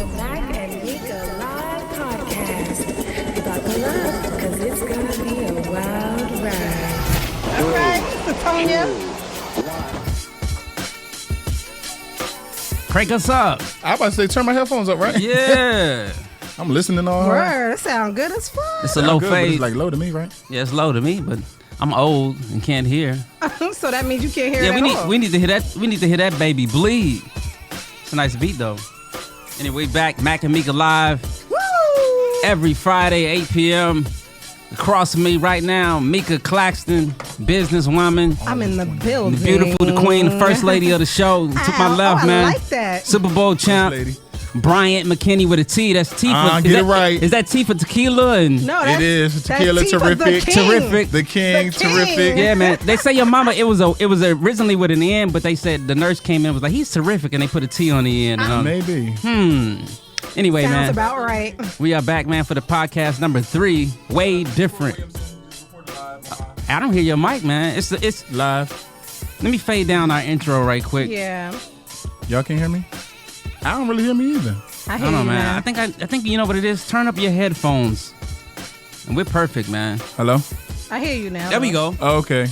the Mac and Meek live podcast. Buckle up, because it's gonna be a wild ride. All right, so Tonya. Crank us up. I about to say turn my headphones up, right? Yeah. I'm listening all hard. Word, that sound good as fuck. It's a low Good, but fade. it's like low to me, right? Yeah, it's low to me, but I'm old and can't hear. So that means you can't hear Yeah, it at all. we need to hear that. We need to hear that baby bleed. It's a nice beat though. Anyway, back Mac and Meek live Woo! every Friday 8 p.m. Across from me right now, Meeka Claxton, businesswoman. I'm in the building. The beautiful, the queen, the first lady of the show. To my left, I man. like that. Super Bowl champ. Lady. Bryant McKinnie with a T. That's T for Get it right. Is that T for tequila? And No, It is. Tequila, that's T for the terrific. king. Terrific. The king, The king. terrific. yeah, man. They say your mama. It was originally with an N, but they said the nurse came in and was like, he's terrific, and they put a T on the end. Maybe. Anyway, Sounds man, about right. we are back, man, for the podcast number 3. Wadedifferent. I don't hear your mic, man. It's Live. Let me fade down our intro right quick. Yeah. Y'all can't hear me? I don't really hear me either. I I hear don't know, you, man. I think you know what it is. Turn up your headphones, and we're perfect, man. Hello? I hear you now. There we go. Oh, okay.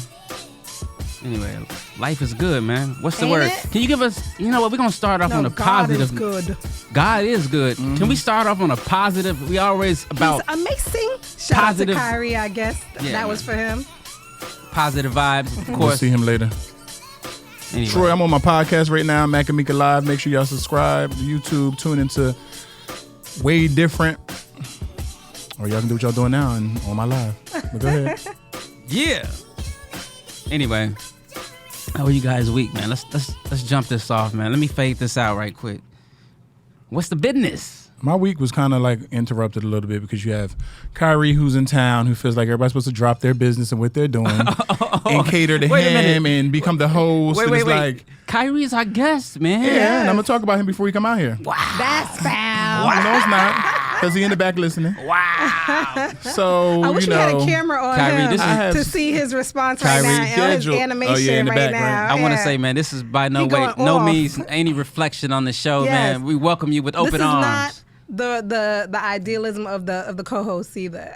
Anyway, life is good, man. What's the Ain't word? it? Can you give us? You know what? We're gonna start off No, on a God positive. is good. God is good. Can we start off on a positive? We always about He's amazing. Shout Positive. out to Kyrie, I guess. Yeah, that was for him. positive vibes, of We'll course. see him later. Anyway. Troy, I'm on my podcast right now, Mac and Meek Live. Make sure y'all subscribe to YouTube, tune into Wadedifferent. Or y'all can do what y'all doing now and on my live. But go ahead. Yeah. Anyway, how are you guys' week, man? Let's jump this off, man. Let me fade this out right quick. What's the business? My week was kind of like interrupted a little bit because you have Kyrie who's in town who feels like everybody's supposed to drop their business and what they're doing and cater to Wait a him minute. and become the host. Wait. Like, Kyrie's our guest, man. yeah, and I'm going to talk about him before he come out here. That's foul. No, it's not. Because he in the back listening. Wow. So, I wish we had a camera on Kyrie, him this is- to see his response Kyrie right now and on his schedule. animation Oh, yeah, in the right back, now. right. I want to Yeah. say, man, this is by no He way, going no off. means any reflection on the show, Yes. man. We welcome you with open this is arms. not the idealism of the co-host either.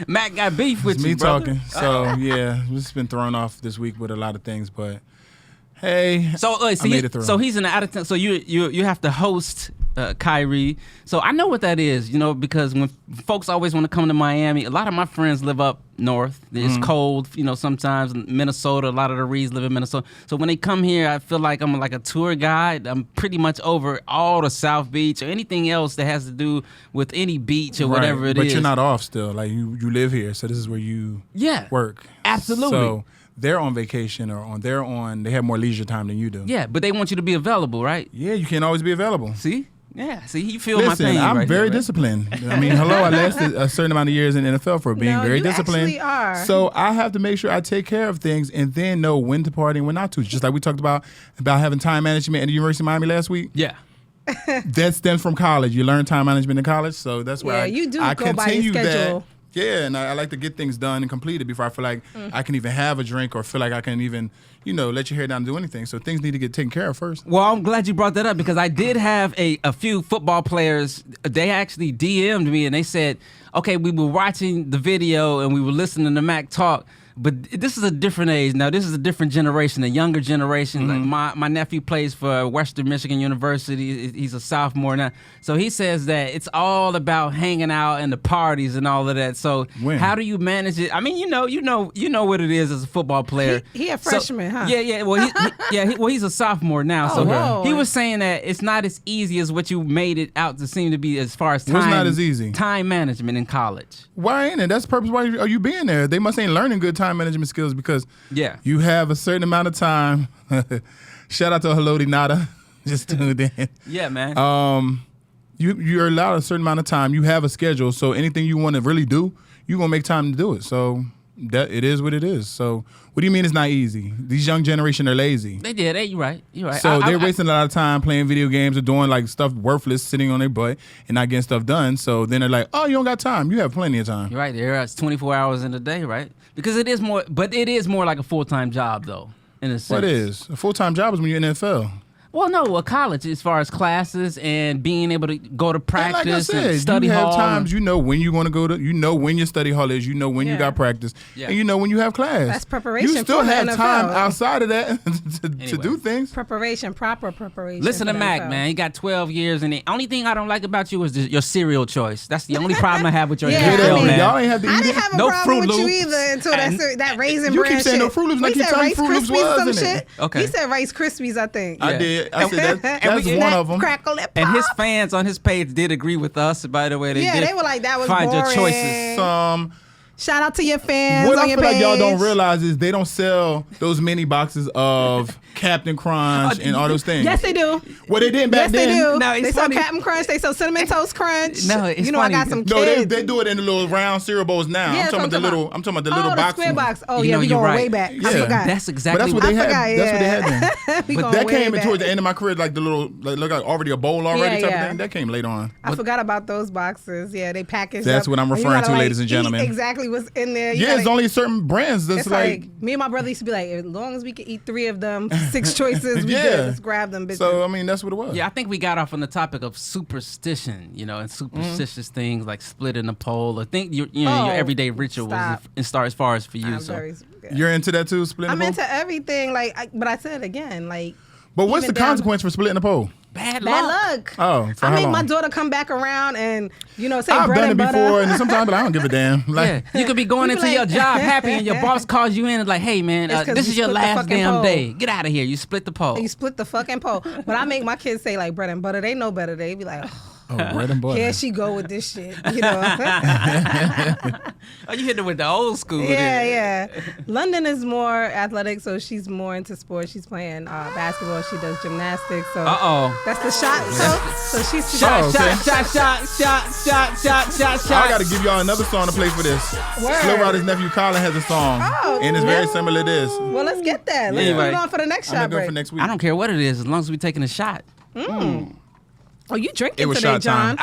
Matt got beef with It's you, me brother. talking. So, yeah, we've just been thrown off this week with a lot of things. But, hey, So, I made it through. so he's in the out of town. So you have to host Kyrie. So I know what that is, you know, because when folks always want to come to Miami, a lot of my friends live up north. It's cold, you know, sometimes Minnesota. A lot of the Reeds live in Minnesota. So when they come here, I feel like I'm like a tour guide. I'm pretty much over all the South Beach or anything else that has to do with any beach or whatever it is. But you're not off still. Like, you live here. So, this is where you work. Absolutely. So, they're on vacation or they have more leisure time than you do. Yeah, but they want you to be available, right? Yeah, you can't always be available. See? Yeah, see, you feel my Listen, pain I'm right very here, right? disciplined. I mean, hello, I lasted a certain amount of years in the NFL for being No, very you disciplined. actually are. So I have to make sure I take care of things and then know when to party and when not to. Just like we talked about having time management at the University of Miami last week. Yeah. That stems from college. You learn time management in college, so that's why Yeah, you do I go by your continue schedule. that. Yeah, and I like to get things done and completed before I feel like I can even have a drink or feel like I can even, let your hair down and do anything. So things need to get taken care of first. Well, I'm glad you brought that up because I did have a few football players. They actually DM'd me and they said, okay, we were watching the video and we were listening to Mac talk, but this is a different age. Now, this is a different generation, a younger generation. Like my nephew plays for Western Michigan University. He's a sophomore now. So he says that it's all about hanging out and the parties and all of that. So When? how do you manage it? I mean, you know what it is as a football player. He a freshman, huh? Yeah. Well, he's a sophomore now. So whoa. he was saying that it's not as easy as what you made it out to seem to be as far as time. What's not as easy? Time management in college. Why ain't it? That's the purpose. Why are you being there? They must ain't learning good time management skills because you have a certain amount of time. Shout out to Haloti Nada. Just tuned in. Yeah, man. You're allowed a certain amount of time. You have a schedule. So anything you want to really do, you're going to make time to do it. So that it is what it is. So what do you mean it's not easy? These young generation are lazy. They did. You're right. So they're wasting a lot of time playing video games or doing like stuff worthless, sitting on their butt and not getting stuff done. So then they're like, oh, you don't got time. You have plenty of time. You're right. It's 24 hours in a day, right? Because it is more like a full-time job, though, in a sense. What is? A full-time job is when you're in the NFL. Well, no, college as far as classes and being able to go to practice like I said, and study you have hall. times you know when you're going to go to, you know when your study hall is, you know when you got practice, and you know when you have class. That's preparation. You still for the have NFL. time outside of that to Anyway. do things. Preparation, proper preparation. Listen for to the Mac, NFL. man. He got 12 years, and the only thing I don't like about you is your cereal choice. That's the only problem I have with your Yeah, NFL, I mean, man. Y'all ain't have to eat I it. didn't have a No problem Fruit with you Loops. either until that raisin You bran keep saying shit. no Fruit Loops, and I We keep said telling you Rice Fruit Loops Krispies, some was in shit. it. Okay. He said Rice Krispies, I think. I did. I said that's we- one of them. Crackle it, And his pop. fans on his page did agree with us, by the way. Yeah, did they were like, that was find your boring. choices. Shout out to your fans What on I your feel page. like y'all don't realize is they don't sell those mini boxes of Captain Crunch and all those things. Yes, they do. Well, they didn't back Yes, they then. do. No, it's They sell funny. Captain Crunch. They sell Cinnamon Toast Crunch. No, it's you know, I got funny. some No, kids. they do it in the little round cereal bowls now. Yeah, I'm talking about the little. about. I'm talking about the little the box. square box. Oh, You yeah, know, we you're going right. way back. I Yeah. forgot. That's But exactly that's what they I had. forgot, That's what they had then. We But going that way came in back. towards the end of my career, like the little, like look like already a bowl already Yeah, type yeah. of thing. That came later on. I forgot about those boxes. Yeah, they packaged That's up. what I'm And you referring gotta, to, ladies and eat gentlemen. Exactly what's in there. You Yeah, gotta- it's only certain brands that's It's like, me and my brother used to be like, as long as we can eat 3 of them, 6 choices, we Yeah. good. Let's grab them, bitches. So I mean, that's what it was. Yeah, I think we got off on the topic of superstition, and superstitious things like splitting a pole or your Oh, everyday rituals stop. and start as far as for you. I'm So very. You're into that too, splitting I'm the pole. into everything. But I said it again, like. But what's even the down- consequence for splitting the pole? bad Bad luck. luck. Oh, for I how made long? my daughter come back around and say I've bread done it and butter. before, and sometimes but I don't give a damn. Like, Yeah, you could be going You be into your like- job happy, and your boss calls you in and like, "Hey, man, It's 'cause this you is your split the last fucking damn pole. day. Get out of here. You split the pole." You split the fucking pole. But I make my kids say like bread and butter. They know better. They be like, oh, bread and butter. here she go with this shit. Oh, you hit it with the old school. Yeah. London is more athletic, so she's more into sports. She's playing basketball. She does gymnastics. So that's the shot. So she's Shot, Oh, okay. shot. I got to give y'all another song to play for this. Word. Slow Rider's nephew Colin has a song, Oh, and it's very similar to this. Well, let's get that. Let's Anyway. put it on for the next I'm shot gonna go break. for next week. I don't care what it is, as long as we taking a shot. Oh, you It drinking was today, shot time. John?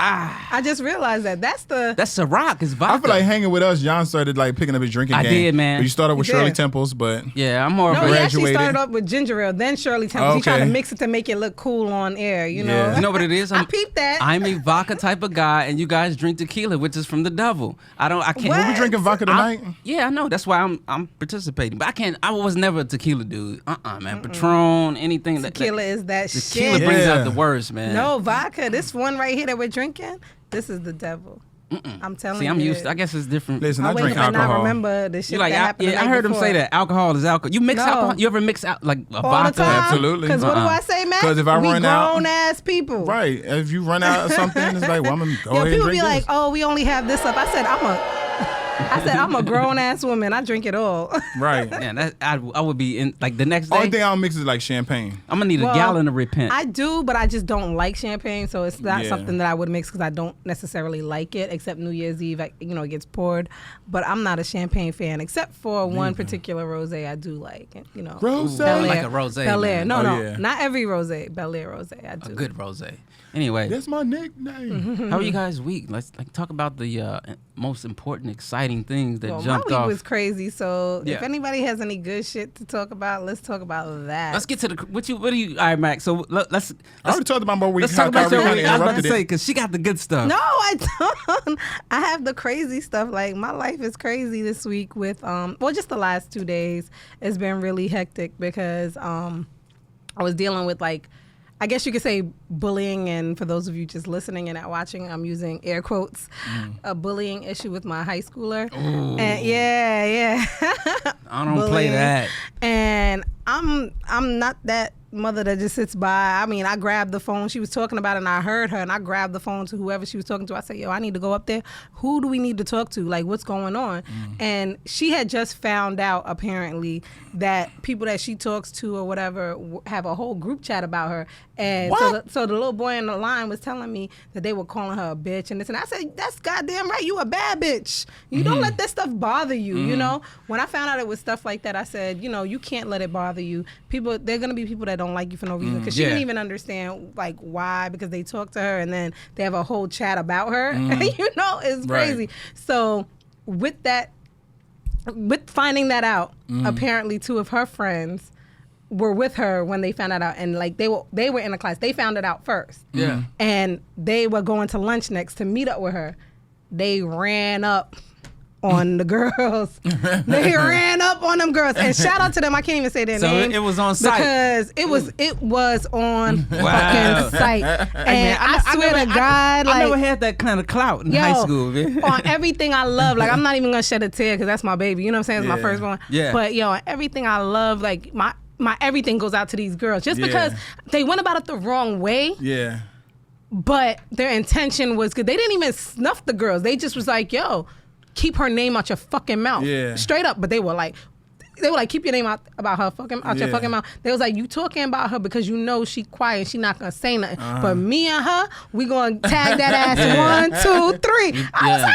I just realized that. That's Ciroc. It's vodka. I feel like hanging with us, John started like picking up his drinking I game. did, man. But you started with You Shirley did. Temples, but yeah, I'm more of No, a. he actually graduated. started off with ginger ale, then Shirley Temple. He tried to Okay. mix it to make it look cool on air, you know? Yeah. You know what it is? I peeped that. I'm a vodka type of guy, and you guys drink tequila, which is from the devil. I can't. What? we drinking vodka tonight. Yeah, I know. That's why I'm participating. But I can't. I was never a tequila dude. Man. Patron, anything Tequila is that tequila shit. brings Yeah. out the worst, man. No, vodka. This one right here that we're drinking, this is the devil. I'm telling See, you. I'm used. I guess it's different. Listen, I I drink might not alcohol. remember the shit You like? that happened the I night heard him before. say that alcohol is alcohol. You mix No. alcohol. You ever mix out like a All vodka? the time. Absolutely. Because what do I say, man? 'Cause if I we run out- grown ass people. Right. If you run out of something, it's like, well, I'm gonna go Yo, ahead and people drink be this. like, "Oh, we only have this up." I said, I'm a grown ass woman. I drink it all. Right. Yeah, I would be in like the next day. Only thing I don't mix is like champagne. I'm gonna need a Well, gallon to repent. I do, but I just don't like champagne, so it's not Yeah. something that I would mix because I don't necessarily like it. Except New Year's Eve, it gets poured. But I'm not a champagne fan, except for one particular rosé I do like. Rosé? Bel like Air. a rosé, Bel Air. man. No, Oh, no, yeah. not every rosé. Bel Air rosé. I do. a good rosé. Anyway, That's my nickname. how are you guys' week? Let's talk about the most important, exciting things that Well, jumped my week off. was crazy. So Yeah. if anybody has any good shit to talk about, let's talk about that. Let's get to the what do you? All right, Mac. So let's I already talked about my week. let's How talk about your Kyrie week. kinda I was about to interrupted say it. because she got the good stuff. No, I don't. I have the crazy stuff. Like my life is crazy this week with just the last 2 days. It's been really hectic because I was dealing with I guess you could say bullying, and for those of you just listening and not watching, I'm using air quotes, a bullying issue with my high schooler. Ooh. And yeah. I don't play Bullying. that. And I'm not that mother that just sits by. I mean, I grabbed the phone. She was talking about it, and I heard her, and I grabbed the phone to whoever she was talking to. I said, yo, I need to go up there. Who do we need to talk to? Like, what's going on? And she had just found out, apparently, that people that she talks to or whatever have a whole group chat about her. And so the little boy in the line was telling me that they were calling her a bitch and this. And I said, that's goddamn right. You a bad bitch. You don't let that stuff bother you, you know? When I found out it was stuff like that, I said, you can't let it bother you. People, there are going to be people that don't like you for no reason. Because she Yeah. didn't even understand, why. Because they talk to her and then they have a whole chat about her. It's crazy. Right. So with finding that out, apparently 2 of her friends were with her when they found it out, and like they were in the class. They found it out first. Yeah. And they were going to lunch next to meet up with her. They ran up on the girls. They ran up on them girls. And shout out to them. I can't even say their names. So it was on site. Because it was on fucking site. And I swear to God, I never had that kind of clout in high school, man. On everything I love, like I'm not even gonna shed a tear because that's my baby. You know what I'm saying? It's my first one. Yeah. But on everything I love, like my everything goes out to these girls. Just because they went about it the wrong way. Yeah. But their intention was good. They didn't even snuff the girls. They just was like, yo, keep her name out your fucking mouth. Yeah. Straight up. But they were like, keep your name out about her out your fucking mouth. They was like, you talking about her because you know she quiet, she not gonna say nothing. But me and her, we gonna tag that ass 1, 2, 3. I was like,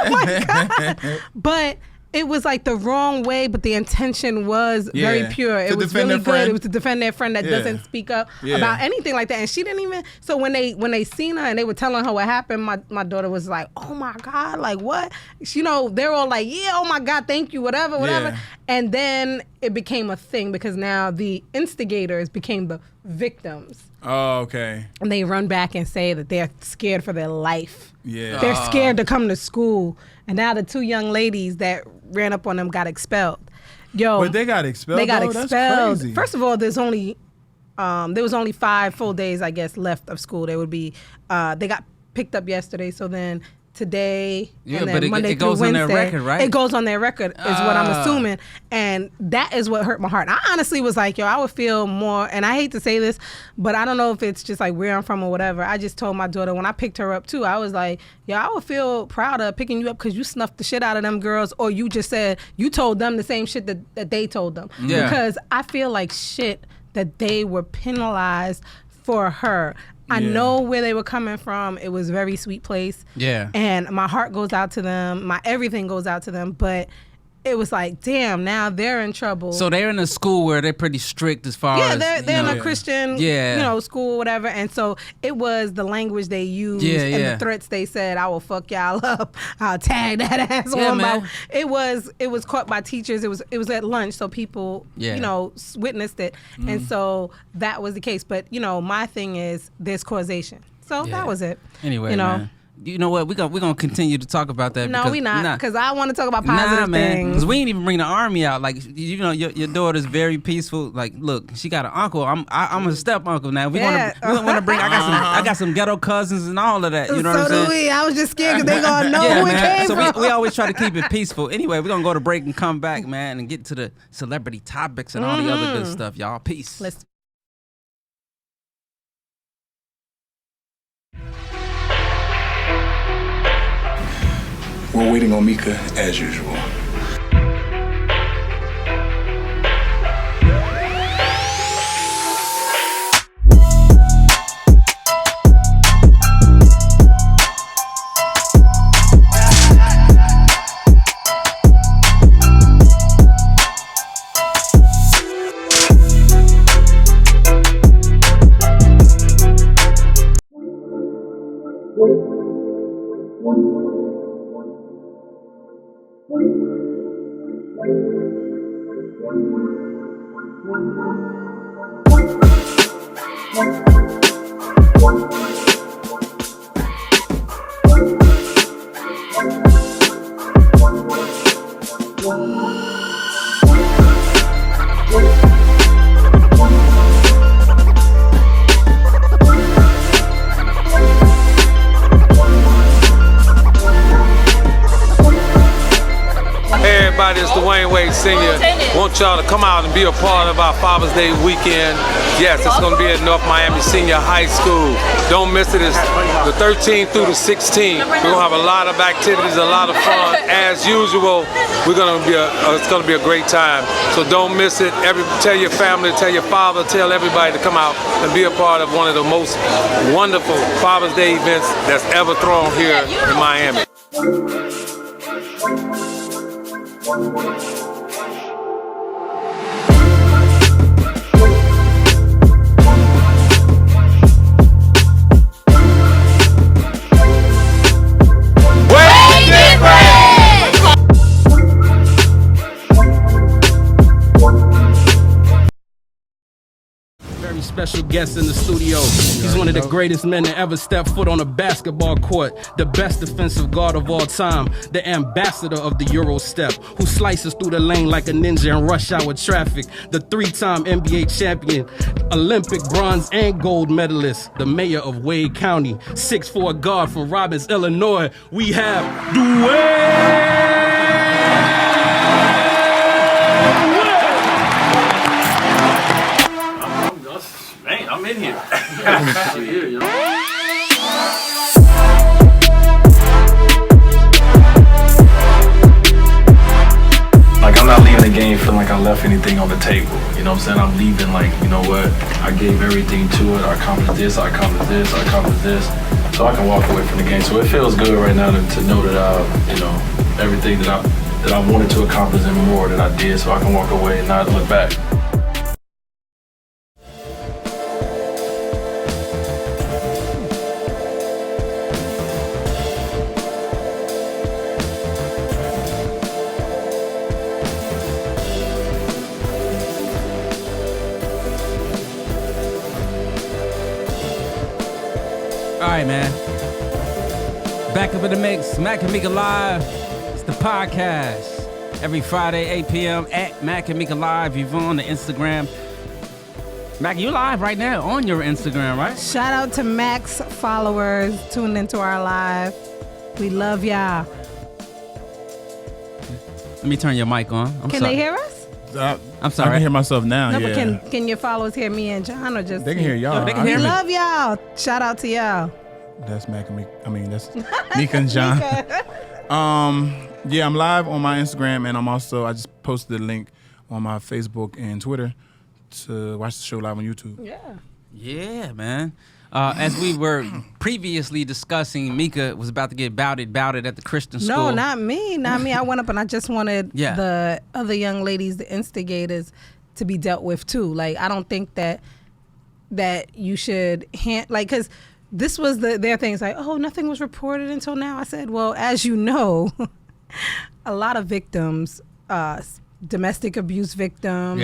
oh my God. But it was like the wrong way, but the intention was very pure. It was really good. It was to defend their friend that doesn't speak up about anything like that. And she didn't even. So when they seen her and they were telling her what happened, my daughter was like, "Oh my God, like what?" They're all like, "Yeah, oh my God, thank you, whatever." Yeah. And then it became a thing because now the instigators became the victims. Oh, okay. And they run back and say that they're scared for their life. Yeah. They're scared to come to school. And now the 2 young ladies that ran up on them got expelled. But they got expelled. They got though? expelled. That's crazy. First of all, there was only 5 full days, I guess, left of school. They got picked up yesterday. So then today and then Monday through Wednesday. On their record, right? It goes on their record is what I'm assuming. And that is what hurt my heart. And I honestly was like, I would feel more, and I hate to say this, but I don't know if it's just like where I'm from or whatever. I just told my daughter when I picked her up too, I was like, I would feel proud of picking you up because you snuffed the shit out of them girls, or you just said, you told them the same shit that they told them. Yeah. Because I feel like shit that they were penalized for her. I know where they were coming from. It was a very sweet place. Yeah. And my heart goes out to them. My everything goes out to them. But it was like, damn, now they're in trouble. So they're in a school where they're pretty strict as far as... Yeah, they're in a Christian, school, whatever. And so it was the language they used and the threats they said, I will fuck y'all up. I'll tag that ass on my... It was caught by teachers. It was at lunch, so people, witnessed it. And so that was the case. But, my thing is there's causation. So that was it. Anyway, man. You know what? We're gonna continue to talk about that. No, we not. Because I want to talk about positive things. Because we ain't even bring the army out. Like, your daughter's very peaceful. Like, look, she got an uncle. I'm a step uncle now. We want to bring. I got some ghetto cousins and all of that. You know what I'm saying? So do we. I was just scared because they gonna know who it came from. So we always try to keep it peaceful. Anyway, we're gonna go to break and come back, man, and get to the celebrity topics and all the other good stuff, y'all. Peace. Let's. We're waiting on Meeka as usual. Senior, want y'all to come out and be a part of our Father's Day weekend. Yes, it's going to be at North Miami Senior High School. Don't miss it. It's the 13th through the 16th. We're going to have a lot of activities, a lot of fun. As usual, it's going to be a great time. So don't miss it. Tell your family, tell your father, tell everybody to come out and be a part of one of the most wonderful Father's Day events that's ever thrown here in Miami. guest in the studio. He's one of the greatest men to ever step foot on a basketball court. The best defensive guard of all time. The ambassador of the Euro step, who slices through the lane like a ninja in rush hour traffic. The 3-time NBA champion, Olympic bronze and gold medalist. The mayor of Wade County, 6'4" guard from Robbins, Illinois. We have Dwayne. Man, I'm in here. I'm here, yo. Like, I'm not leaving the game feeling like I left anything on the table. You know what I'm saying? I'm leaving like, you know what? I gave everything to it. I accomplished this, I accomplished this, I accomplished this. So I can walk away from the game. So it feels good right now to know that, you know, everything that I wanted to accomplish and more that I did, so I can walk away and not look back. All right, man. Back up in the mix. Mac and Meek Live. It's the podcast. Every Friday, 8 p.m. at Mac and Meek Live. You're on the Instagram. Mac, you live right now on your Instagram, right? Shout out to Mac's followers tuned into our live. We love y'all. Let me turn your mic on. Can they hear us? I'm sorry. I can hear myself now. No, yeah. but can your followers hear me and John, or just They can hear y'all. Yo, they can hear We me. love y'all. Shout out to y'all. That's Mac and Meek. I mean, that's Meeka and John. Yeah, I'm live on my Instagram, and I just posted a link on my Facebook and Twitter to watch the show live on YouTube. Yeah, man. As we were previously discussing, Meeka was about to get bouted at the Christian school. No, not me. I went up and I just wanted the other young ladies, the instigators, to be dealt with too. Like, I don't think that you should because this was their thing. It's like, oh, nothing was reported until now. I said, well, as you know, a lot of victims, domestic abuse victims,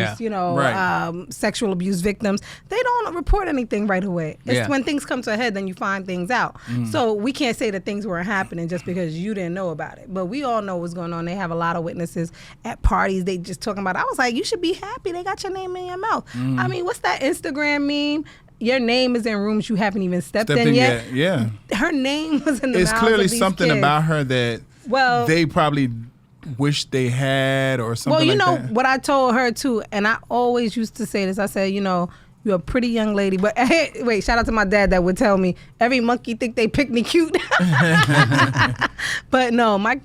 sexual abuse victims, they don't report anything right away. It's when things come to a head, then you find things out. So we can't say that things weren't happening just because you didn't know about it. But we all know what's going on. They have a lot of witnesses at parties. They just talking about it. I was like, you should be happy. They got your name in your mouth. I mean, what's that Instagram meme? Your name is in rooms you haven't even stepped in yet. Yeah. Her name was in the It's mouths clearly of these something kids. about her that they probably wish they had or something like that. Well, you know what I told her too, and I always used to say this. I said, you're a pretty young lady, but hey, wait, shout out to my dad that would tell me every monkey think they pick me cute. But no, my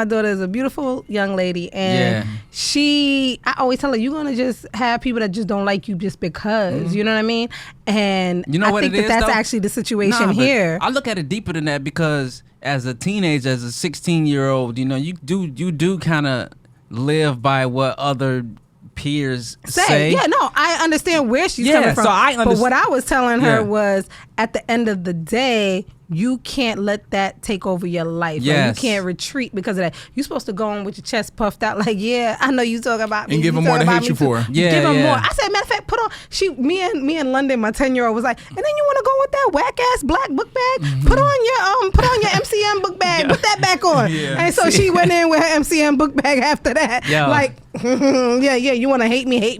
daughter is a beautiful young lady, and I always tell her, you're gonna just have people that just don't like you just because, you know what I mean? And you know I what think it is, that's though? actually the situation here. I look at it deeper than that, because as a teenager, as a 16-year-old, you do kind of live by what other peers say. Yeah, no, I understand where she's coming from. So I but what I was telling her was, at the end of the day, you can't let that take over your life. Yes. Like, you can't retreat because of that. You're supposed to go on with your chest puffed out, like, yeah, I know you talking about me. And give them more to hate you for. Yeah, give them yeah. more. I said, matter of fact, put on. Me and London, my 10-year-old, was like, and then you want to go with that whack ass black book bag? Put on your MCM book bag. Put that back on. And so she went in with her MCM book bag after that. Like, you want to hate me?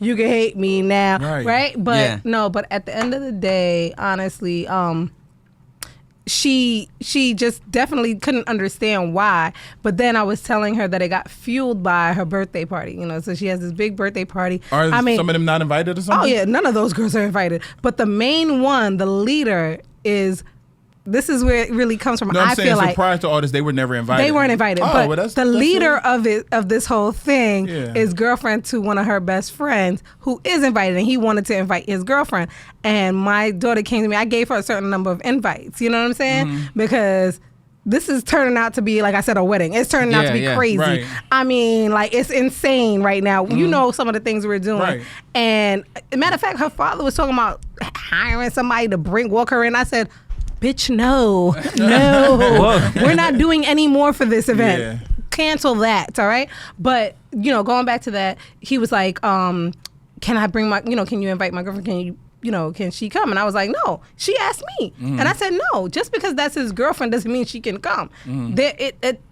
You can hate me now, right? But no, but at the end of the day, honestly, she just definitely couldn't understand why. But then I was telling her that it got fueled by her birthday party, so she has this big birthday party. Are some of them not invited or something? Oh yeah, none of those girls are invited. But the main one, the leader, this is where it really comes from. No, I'm I saying feel so like prior to all this, they were never invited. they weren't invited. Oh, but that's leader of this whole thing is girlfriend to one of her best friends who is invited, and he wanted to invite his girlfriend. And my daughter came to me. I gave her a certain number of invites. You know what I'm saying? Because this is turning out to be, like I said, a wedding. It's turning out to be crazy. Right. I mean, like, it's insane right now. You know some of the things we're doing. Right. And matter of fact, her father was talking about hiring somebody to walk her in. I said, bitch, no, we're not doing any more for this event. Yeah. Cancel that, all right? But, going back to that, he was like, can I bring can you invite my girlfriend? Can you can she come? And I was like, no. She asked me. And I said, no. Just because that's his girlfriend doesn't mean she can come.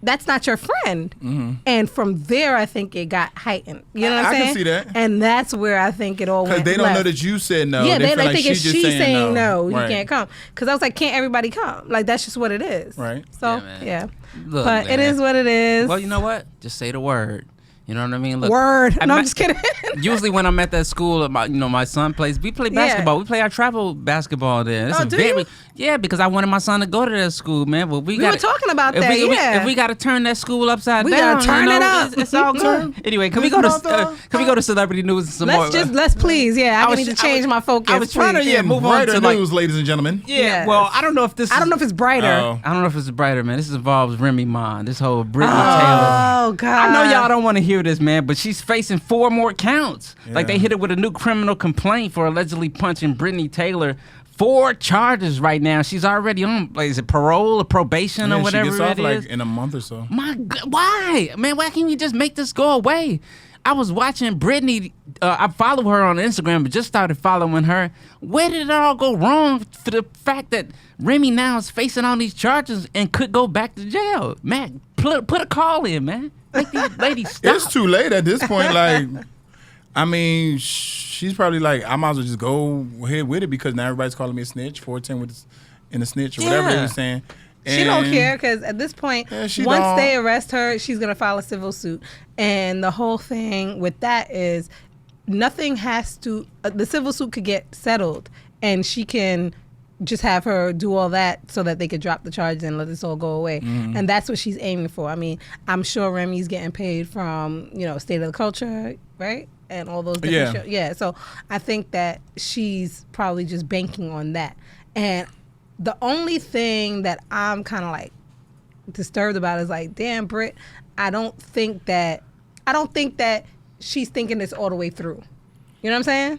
That's not your friend. And from there, I think it got heightened. You know what I'm saying? I can see that. And that's where I think it all went Because they don't left. know that you said no. Yeah, they they feel like think it's she's she just saying no, Right. you can't come. Because I was like, can't everybody come? Like, that's just what it is. Right. So, Yeah, man. yeah. Look, But man. it is what it is. Well, you know what? Just say the word. You know what I mean? Look, Word. No, I'm just kidding. Usually when I'm at that school, my son plays. We play basketball. We play our travel basketball there. It's you? Yeah, because I wanted my son to go to that school, man. But we were talking about that. If we got to turn that school upside We down, gotta turn it up. It's all good. Anyway, can we go to celebrity news and some more? Let's please. Yeah, I need to change my focus. I was trying to move on Brighter to like news, ladies and gentlemen. Yeah. Yes. Well, I don't know if it's brighter. I don't know if it's brighter, man. This involves Remy Ma. This whole Brittany Taylor. Oh God. I know y'all don't want to hear this, man, but she's facing 4 more counts. Yeah. Like they hit her with a new criminal complaint for allegedly punching Brittany Taylor. 4 charges right now. She's already on, like, is it parole or probation or whatever she gets off it like is? in a month or so. My God, why? Man, why can't we just make this go away? I was watching Brittany. I follow her on Instagram, but just started following her. Where did it all go wrong for the fact that Remy now is facing all these charges and could go back to jail? Mac, put a call in, man. Make these ladies stop. It's too late at this point. Like, I mean, she's probably like, I might as well just go ahead with it because now everybody's calling me a snitch, 410 in a snitch or whatever they were saying. She don't care because at this point, once they arrest her, she's going to file a civil suit. And the whole thing with that is nothing has to, the civil suit could get settled and she can just have her do all that so that they could drop the charges and let this all go away. And that's what she's aiming for. I mean, I'm sure Remy's getting paid from, State of the Culture, right? And all those different shows. Yeah, so I think that she's probably just banking on that. And the only thing that I'm kind of like disturbed about is like, damn, Britt, I don't think that she's thinking this all the way through. You know what I'm saying?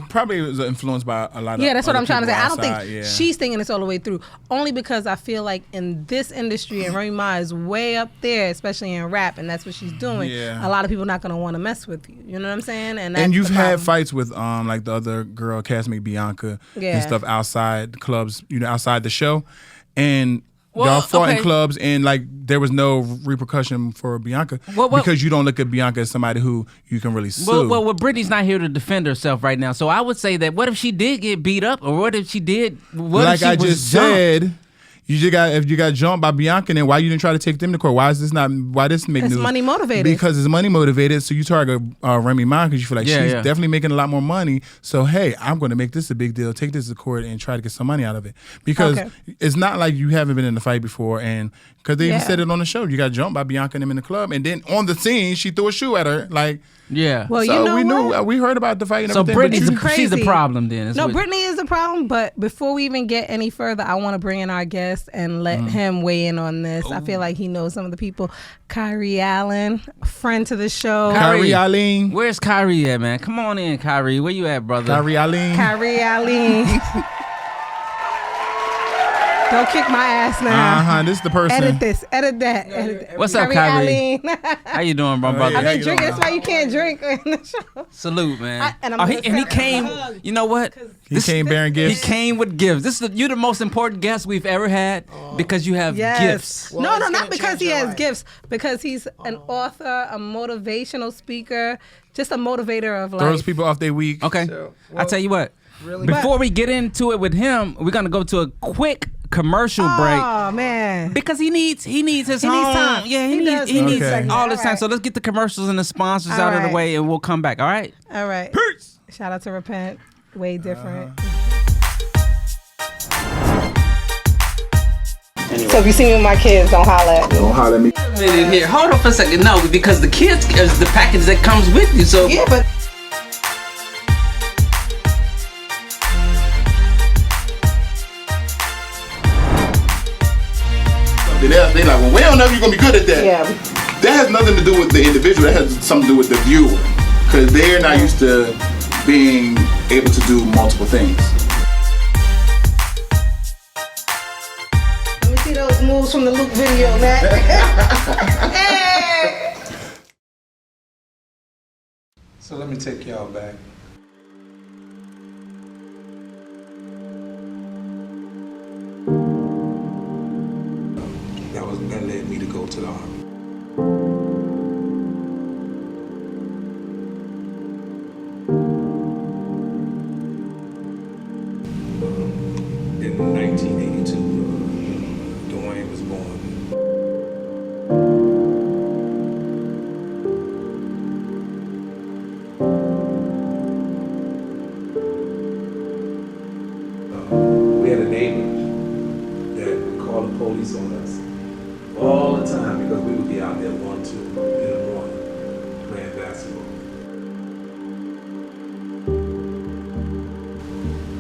Probably was influenced by a lot of that's what I'm trying to say. outside, I don't think she's thinking this all the way through. Only because I feel like in this industry, and Remy Ma is way up there, especially in rap, and that's what she's doing. Yeah. A lot of people not going to want to mess with you. You know what I'm saying? And you've had fights with like the other girl, Castmate Bianca, and stuff outside the clubs, outside the show, and y'all fought in clubs, and like there was no repercussion for Bianca because you don't look at Bianca as somebody who you can really sue. Well, Brittany's not here to defend herself right now, so I would say that what if she did get beat up, or what if she did? If she was said. If you got jumped by Bianca, then why you didn't try to take them to court? Why this make news? It's money motivated. Because it's money motivated. So you target Remy Ma because you feel like she's definitely making a lot more money. So hey, I'm going to make this a big deal. Take this to court and try to get some money out of it. Because it's not like you haven't been in a fight before, and because they even said it on the show, you got jumped by Bianca and them in the club, and then on the scene she threw a shoe at her. Like, well, so we heard about the fight. And so everything. Brittany's she's the problem then. No, Brittany is the problem. But before we even get any further, I want to bring in our guest and let him weigh in on this. I feel like he knows some of the people. Kyrie Allen, friend to the show. Kyrie Allen. Where's Kyrie at, man? Come on in, Kyrie. Where you at, brother? Kyrie Allen. Kyrie Allen. Don't kick my ass now. This is the person. Edit this. Edit that. Edit that. What's up, Kyrie? How you doing, bro, brother? I've been drinking. That's why you can't drink in the show. Salute, man. He came. You know what? He came bearing gifts. He came with gifts. You're the most important guest we've ever had because you have gifts. Well, no, not because he has gifts. Because he's an author, a motivational speaker, just a motivator of life. Throws people off their week. Okay. I tell you what. Really? Before we get into it with him, we're gonna go to a quick commercial break. Oh man! Because he needs his home. Time. Yeah, he needs all this time. So let's get the commercials and the sponsors out of the way, and we'll come back. All right. All right. Peace. Shout out to Repent. Way different. So if you see me with my kids, don't holler at me. Don't holler at me. Here, hold on for a second. No, because the kids is the package that comes with you. So yeah, but. They like, well, we don't know if you're gonna be good at that. Yeah. That has nothing to do with the individual. That has something to do with the viewer, because they're not used to being able to do multiple things. Let me see those moves from the Luke video, Matt. Hey! So let me take y'all back. me to go to the Army. In 1982, Dwayne was born. We had a neighbor that would call the police on us all the time because we would be out there 1, 2 in the morning playing basketball.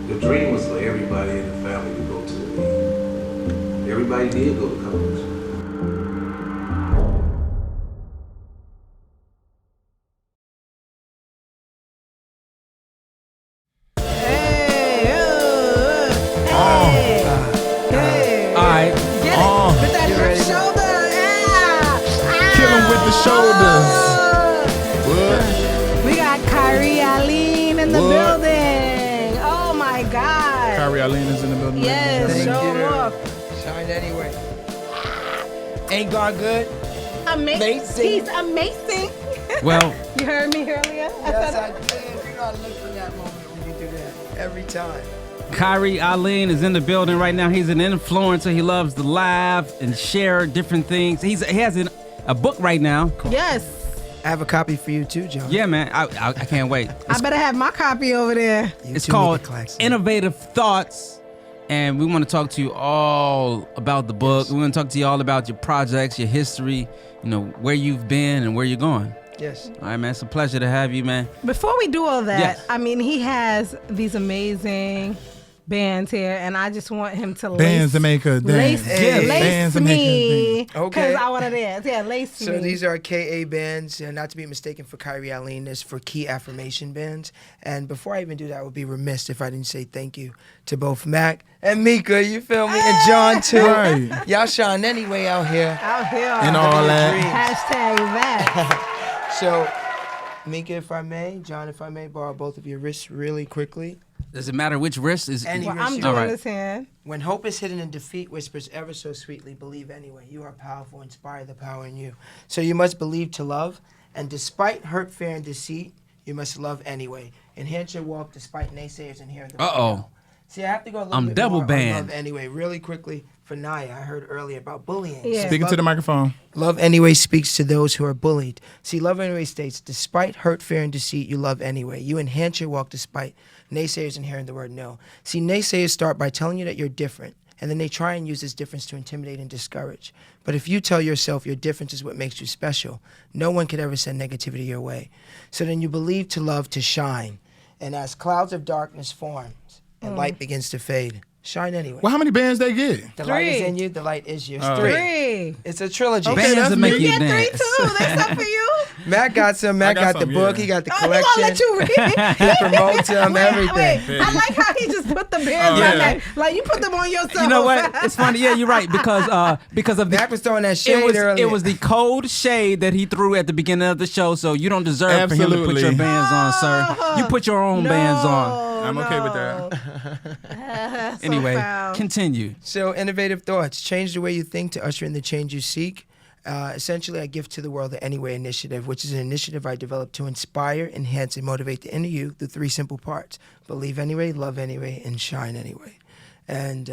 The dream was for everybody in the family to go to the league. Everybody did go to college. We got Kyrie Aline in the building. Oh my God. Kyrie Aline is in the building. Yes, show off. Shine anyway. Ain't God good? Amazing. He's amazing. Well, you heard me earlier? Yes, I did. You know, I look for that moment when you do that every time. Kyrie Aline is in the building right now. He's an influencer. He loves to laugh and share different things. He has a book right now. Yes. I have a copy for you too, John. Yeah, man. I can't wait. I better have my copy over there. It's called Innovative Thoughts. And we want to talk to you all about the book. We want to talk to you all about your projects, your history, you know, where you've been and where you're going. Yes. All right, man. It's a pleasure to have you, man. Before we do all that, Yes. I mean, he has these amazing bands here, and I just want him to Bands to make a dance. lace me, because Okay. I want to dance. Yeah, lace me. So these are KA bands, and not to be mistaken for Kyrie Aline, this for key affirmation bands. And before I even do that, I would be remiss if I didn't say thank you to both Mac and Meeka, you feel me? And John too. Right. Y'all shine anyway out here. Out here. And all that. Hashtag that. So, Meeka, if I may, John, if I may borrow both of your wrists really quickly. Does it matter which wrist is? Any Well, wrist I'm you doing All right. this hand. When hope is hidden in defeat, whispers ever so sweetly, believe anyway. You are powerful, inspire the power in you. So you must believe to love, and despite hurt, fear, and deceit, you must love anyway. Enhance your walk despite naysayers and hearing the Uh-oh. See, I have to go a little I'm bit double more on banned. love anyway. Really quickly, for Naya, I heard earlier about bullying. Yeah. Speaking to the microphone. Love anyway speaks to those who are bullied. See, love anyway states, despite hurt, fear, and deceit, you love anyway. You enhance your walk despite naysayers and hearing the word no. See, naysayers start by telling you that you're different, and then they try and use this difference to intimidate and discourage. But if you tell yourself your difference is what makes you special, no one could ever send negativity your way. So then you believe to love to shine. And as clouds of darkness forms and light begins to fade, shine anyway. Well, how many bands they get? The light is 3. in you, the light is yours. Oh. 3. It's a trilogy. Bands that's that make me. you You get 3 dance. too. That's up for you. Matt got some. Matt I got got the some, book. yeah. He got the Oh, he collection. gonna let you read. He promotes them, Wait, everything. wait. I like how he just put the bands Yeah. on that. Like you put them on yourself. You know what? It's funny. Yeah, you're right because of the Mac was throwing that shade earlier. it was the cold shade that he threw at the beginning of the show. So you don't deserve for him to put Absolutely. your bands on, sir. You put your own bands on. I'm okay with that. that. Anyway, continue. So innovative thoughts. Change the way you think to usher in the change you seek. Essentially, I give to the world the Anyway initiative, which is an initiative I developed to inspire, enhance, and motivate the inner you through 3 simple parts. Believe anyway, love anyway, and shine anyway. And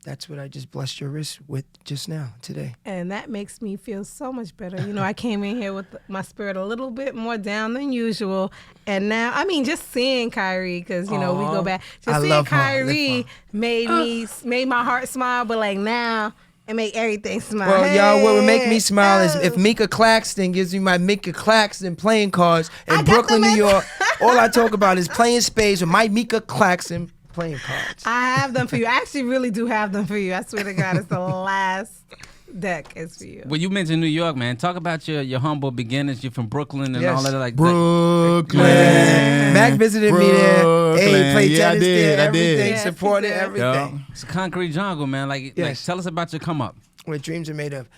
that's what I just blessed your wrist with just now, today. And that makes me feel so much better. You know, I came in here with my spirit a little bit more down than usual. And now, I mean, just seeing Kyrie, because, you know, we go back. Just I seeing love her. Kyrie made my heart smile, but like now, it make everything smile. Well, y'all, what would make me smile is if Meeka Claxton gives me my Meeka Claxton playing cards in Brooklyn, New York. All I talk about is playing spades with my Meeka Claxton playing cards. I have them for you. I actually really do have them for you. I swear to God, it's the last deck is for you. Well, you mentioned New York, man. Talk about your humble beginnings. You're from Brooklyn and Yes. all that. Like Brooklyn. Mac visited me there. Hey, played Yeah, I tennis did, there. I did. Everything, Yes, supported he did. everything. it's a concrete jungle, man. Like Yes. tell us about your come up. What dreams are made of.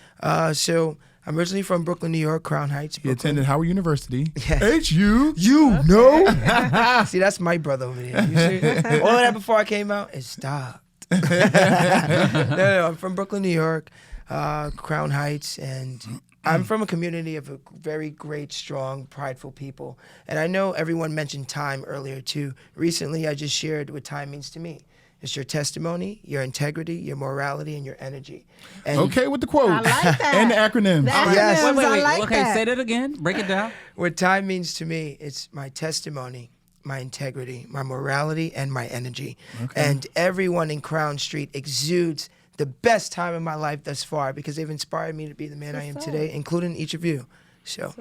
So I'm originally from Brooklyn, New York, Crown Heights. He Brooklyn. attended Howard University. Yes. HU. You know? See, that's my brother over there. You see? All of that before I came out, it stopped. No, I'm from Brooklyn, New York, Crown Heights, and I'm from a community of a very great, strong, prideful people. And I know everyone mentioned time earlier too. Recently, I just shared what time means to me. It's your testimony, your integrity, your morality, and your energy. And okay with the quote. I like that. And the acronyms. Yes. Wait, Wait. I like Okay, that. say that again. Break it down. What time means to me, it's my testimony, my integrity, my morality, and my energy. And everyone in Crown Street exudes the best time of my life thus far because they've inspired me to be the man I am today, including each of you. So,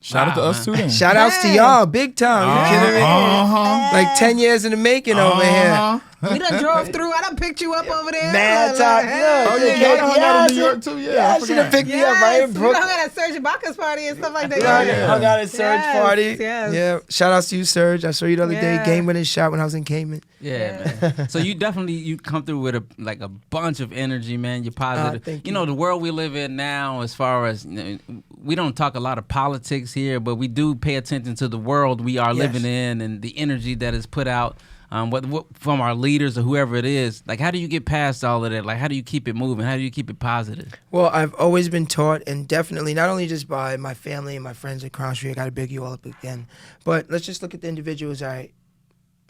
Shout out to us too then. shout outs to y'all, big time. You kidding me? Like 10 years in the making over here. We done drove through. I done picked you up over there. Mad talk. Oh yeah, y'all hung out in New York too. Yeah, I She done forgot. picked me up right in We Brooklyn. hung out at Serge Ibaka's party and stuff like that. Hung out at Surge Yes, party. yes. Yeah. Shout outs to you, Surge. I saw you the other day. Yeah. Game winning shot when I was in Cayman. Yeah, man. So you come through with a bunch of energy, man. You're positive. Thank You know, the world we live in now, as far as we don't talk a lot of politics here, but we do pay attention to the world we are living in and the energy that is put out. What from our leaders or whoever it is, like how do you get past all of that? Like how do you keep it moving? How do you keep it positive? Well, I've always been taught, and definitely not only just by my family and my friends at Crown Street, I got to big you all up again, but let's just look at the individuals I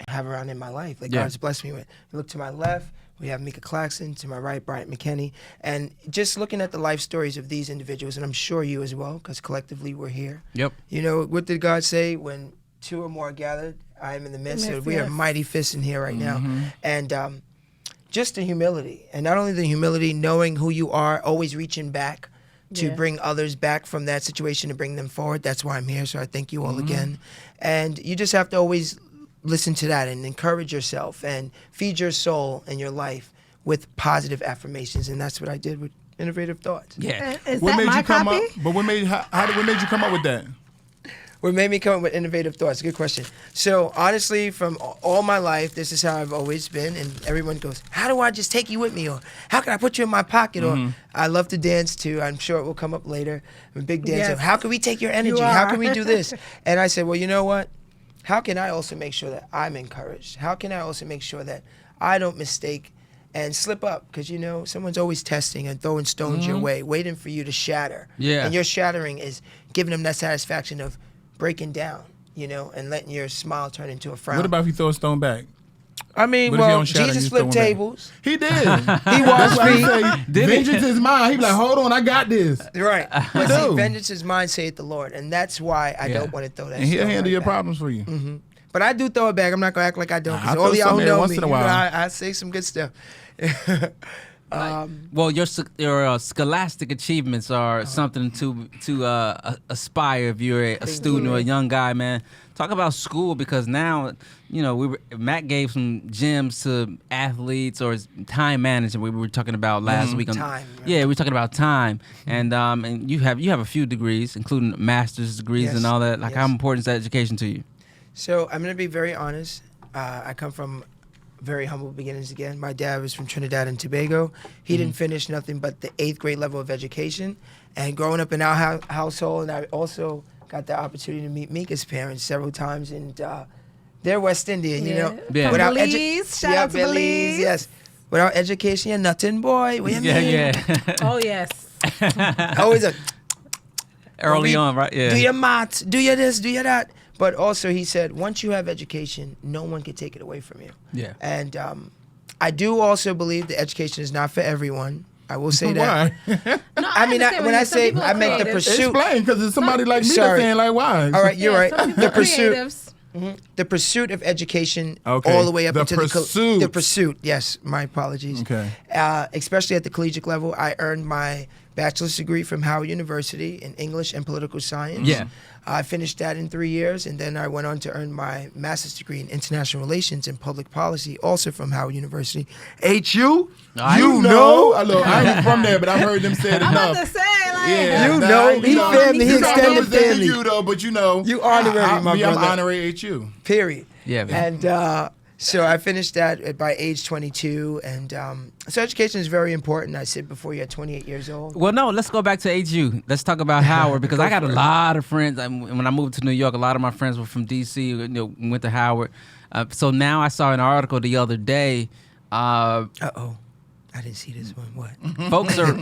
have around in my life, like God's blessed me with. You look to my left, we have Meeka Claxton, to my right, Bryant McKinnie, and just looking at the life stories of these individuals, and I'm sure you as well, because collectively we're here. Yep. You know, what did God say? When two or more are gathered, I am in the midst. So we are mighty fists in here right now. And just the humility. And not only the humility, knowing who you are, always reaching back to bring others back from that situation to bring them forward. That's why I'm here. So I thank you all again. And you just have to always listen to that and encourage yourself and feed your soul and your life with positive affirmations. And that's what I did with Innovative Thoughts. Yeah. Is What that made my you come copy? up? But what made you come up with that? What made me come up with Innovative Thoughts? Good question. So honestly, from all my life, this is how I've always been. And everyone goes, how do I just take you with me? Or how can I put you in my pocket? Or I love to dance too. I'm sure it will come up later. I'm a big dancer. Yes. How can we take your energy? You How are. can we do this? And I said, well, you know what? How can I also make sure that I'm encouraged? How can I also make sure that I don't mistake and slip up? Because, you know, someone's always testing and throwing stones your way, waiting for you to shatter. Yeah. And your shattering is giving them that satisfaction of breaking down, you know, and letting your smile turn into a frown. What about if he throw a stone back? I mean, What if you well, don't shatter and Jesus you throw flipped him back? tables. He did. He That's washed why he me. say, vengeance is mine. He be like, hold on, I got this. Right. But do. see, vengeance is mine, saith the Lord. And that's why I don't want to throw that And he'll stone handle right your back. problems for you. But I do throw it back. I'm not going to act like I don't. Nah, Because I all throw y'all who something know once me, in a you know, while. I say some good stuff. Well, your scholastic achievements are something to aspire if you're a student or a young guy, man. Talk about school, because now, you know, Mac gave some gems to athletes or time management. We were talking about last week. Time, right. Yeah, we were talking about time, and you have a few degrees, including master's degrees Yes, and all that. Like, yes. how important is that education to you? So I'm going to be very honest. I come from very humble beginnings again. My dad was from Trinidad and Tobago. He didn't finish nothing but the 8th grade level of education. And growing up in our household, and I also got the opportunity to meet Meeka's parents several times, and they're West Indian, you know. Yeah. From Belize. Shout out to Belize. Yes. Without education, you're nothing, boy. What you mean? Yeah. Oh, yes. Always a Early on, right? Yeah. do your maths, do your this, do your that. But also, he said, once you have education, no one can take it away from you. Yeah. And I do also believe that education is not for everyone. I will say that. Why? No, I mean, understand when you- I some say people I are make the creative. pursuit. Explain, because it's somebody like me that's Sorry. saying like, why? All right, you're right. Some people The are pursuit. creatives. The pursuit of education, Okay. all the way up The into pursuit. the pursuit. Yes, my apologies. Okay. Especially at the collegiate level, I earned my bachelor's degree from Howard University in English and political science. Yeah. I finished that in 3 years, and then I went on to earn my master's degree in international relations and public policy, also from Howard University. HU, You know, I ain't from there, but I've heard them say it I'm enough. about to say, like, You nah, know, he family, he you don't extended represent family. You though, but you know, You honorary, my I'm brother. honorary HU. Period. Yeah, man. And so I finished that by age 22, and so education is very important. I said before, you're 28 years old. Well, no, let's go back to HU. Let's talk about Howard, because I got a lot of friends. When I moved to New York, a lot of my friends were from D.C., went to Howard. So now I saw an article the other day Uh-oh. I didn't see this one. What? Folks are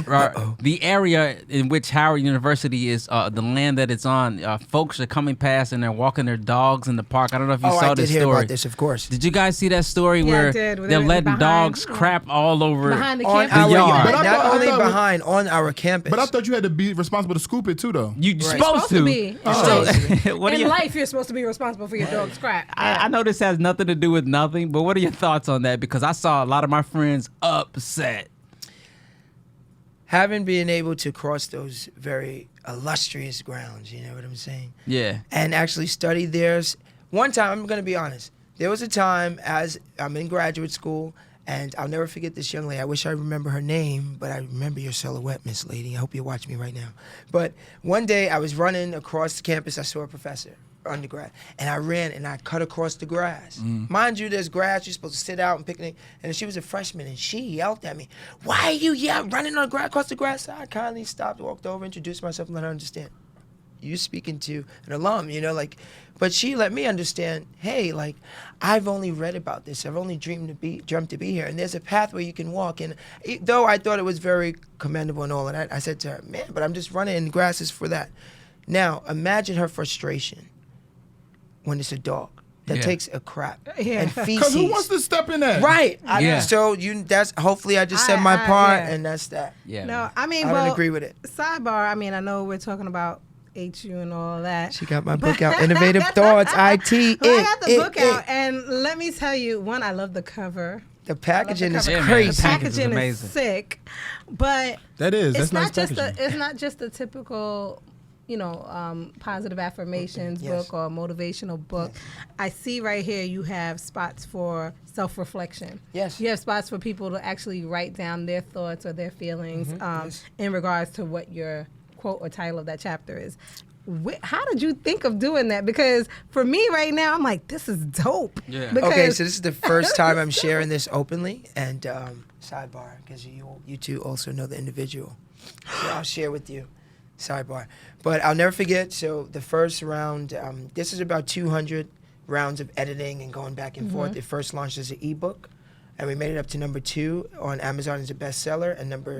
the area in which Howard University is, the land that it's on. Folks are coming past and they're walking their dogs in the park. I don't know if you saw this story. I did hear about this, of course. Did you guys see that story where they're letting dogs crap all over behind the yard? But not only behind, on our campus. But I thought you had to be responsible to scoop it too, though. You're supposed to be. In life, you're supposed to be responsible for your dog's crap. I know this has nothing to do with nothing, but what are your thoughts on that? Because I saw a lot of my friends upset. Having been able to cross those very illustrious grounds, you know what I'm saying? Yeah. And actually study theirs. One time, I'm going to be honest, there was a time as I'm in graduate school, and I'll never forget this young lady. I wish I remember her name, but I remember your silhouette, Miss Lady. I hope you're watching me right now. But one day, I was running across the campus. I saw a professor, undergrad, and I ran and I cut across the grass. Mind you, there's grass. You're supposed to sit out and picnic. And she was a freshman, and she yelled at me, "Why are you running on the grass, across the grass?" So I kindly stopped, walked over, introduced myself, and let her understand. You're speaking to an alum, you know, like, but she let me understand, hey, like, I've only read about this. I've only dreamt to be here. And there's a pathway you can walk. And though I thought it was very commendable and all of that, I said to her, man, but I'm just running, and the grass is for that. Now, imagine her frustration when it's a dog that takes a crap and feces. Because who wants to step in that? Right. So that's hopefully I just said my part, and that's that. Yeah. No, I mean, I don't agree with it. Sidebar. I mean, I know we're talking about HU and all that. She got my book out, Innovative Thoughts, IT. I got the book out, and let me tell you, one, I love the cover. The packaging is Yeah, crazy. The packaging is sick, but that's nice packaging. packaging. It's not just a typical, positive affirmations book or motivational book. I see right here you have spots for self-reflection. Yes. You have spots for people to actually write down their thoughts or their feelings in regards to what your quote or title of that chapter is. How did you think of doing that? Because for me right now, I'm like, this is dope. Yeah. Okay, so this is the first time I'm sharing this openly, and sidebar, because you two also know the individual. So I'll share with you, sidebar. But I'll never forget, so the first round, this is about 200 rounds of editing and going back and forth. It first launched as an ebook, and we made it up to number 2 on Amazon as a bestseller, and number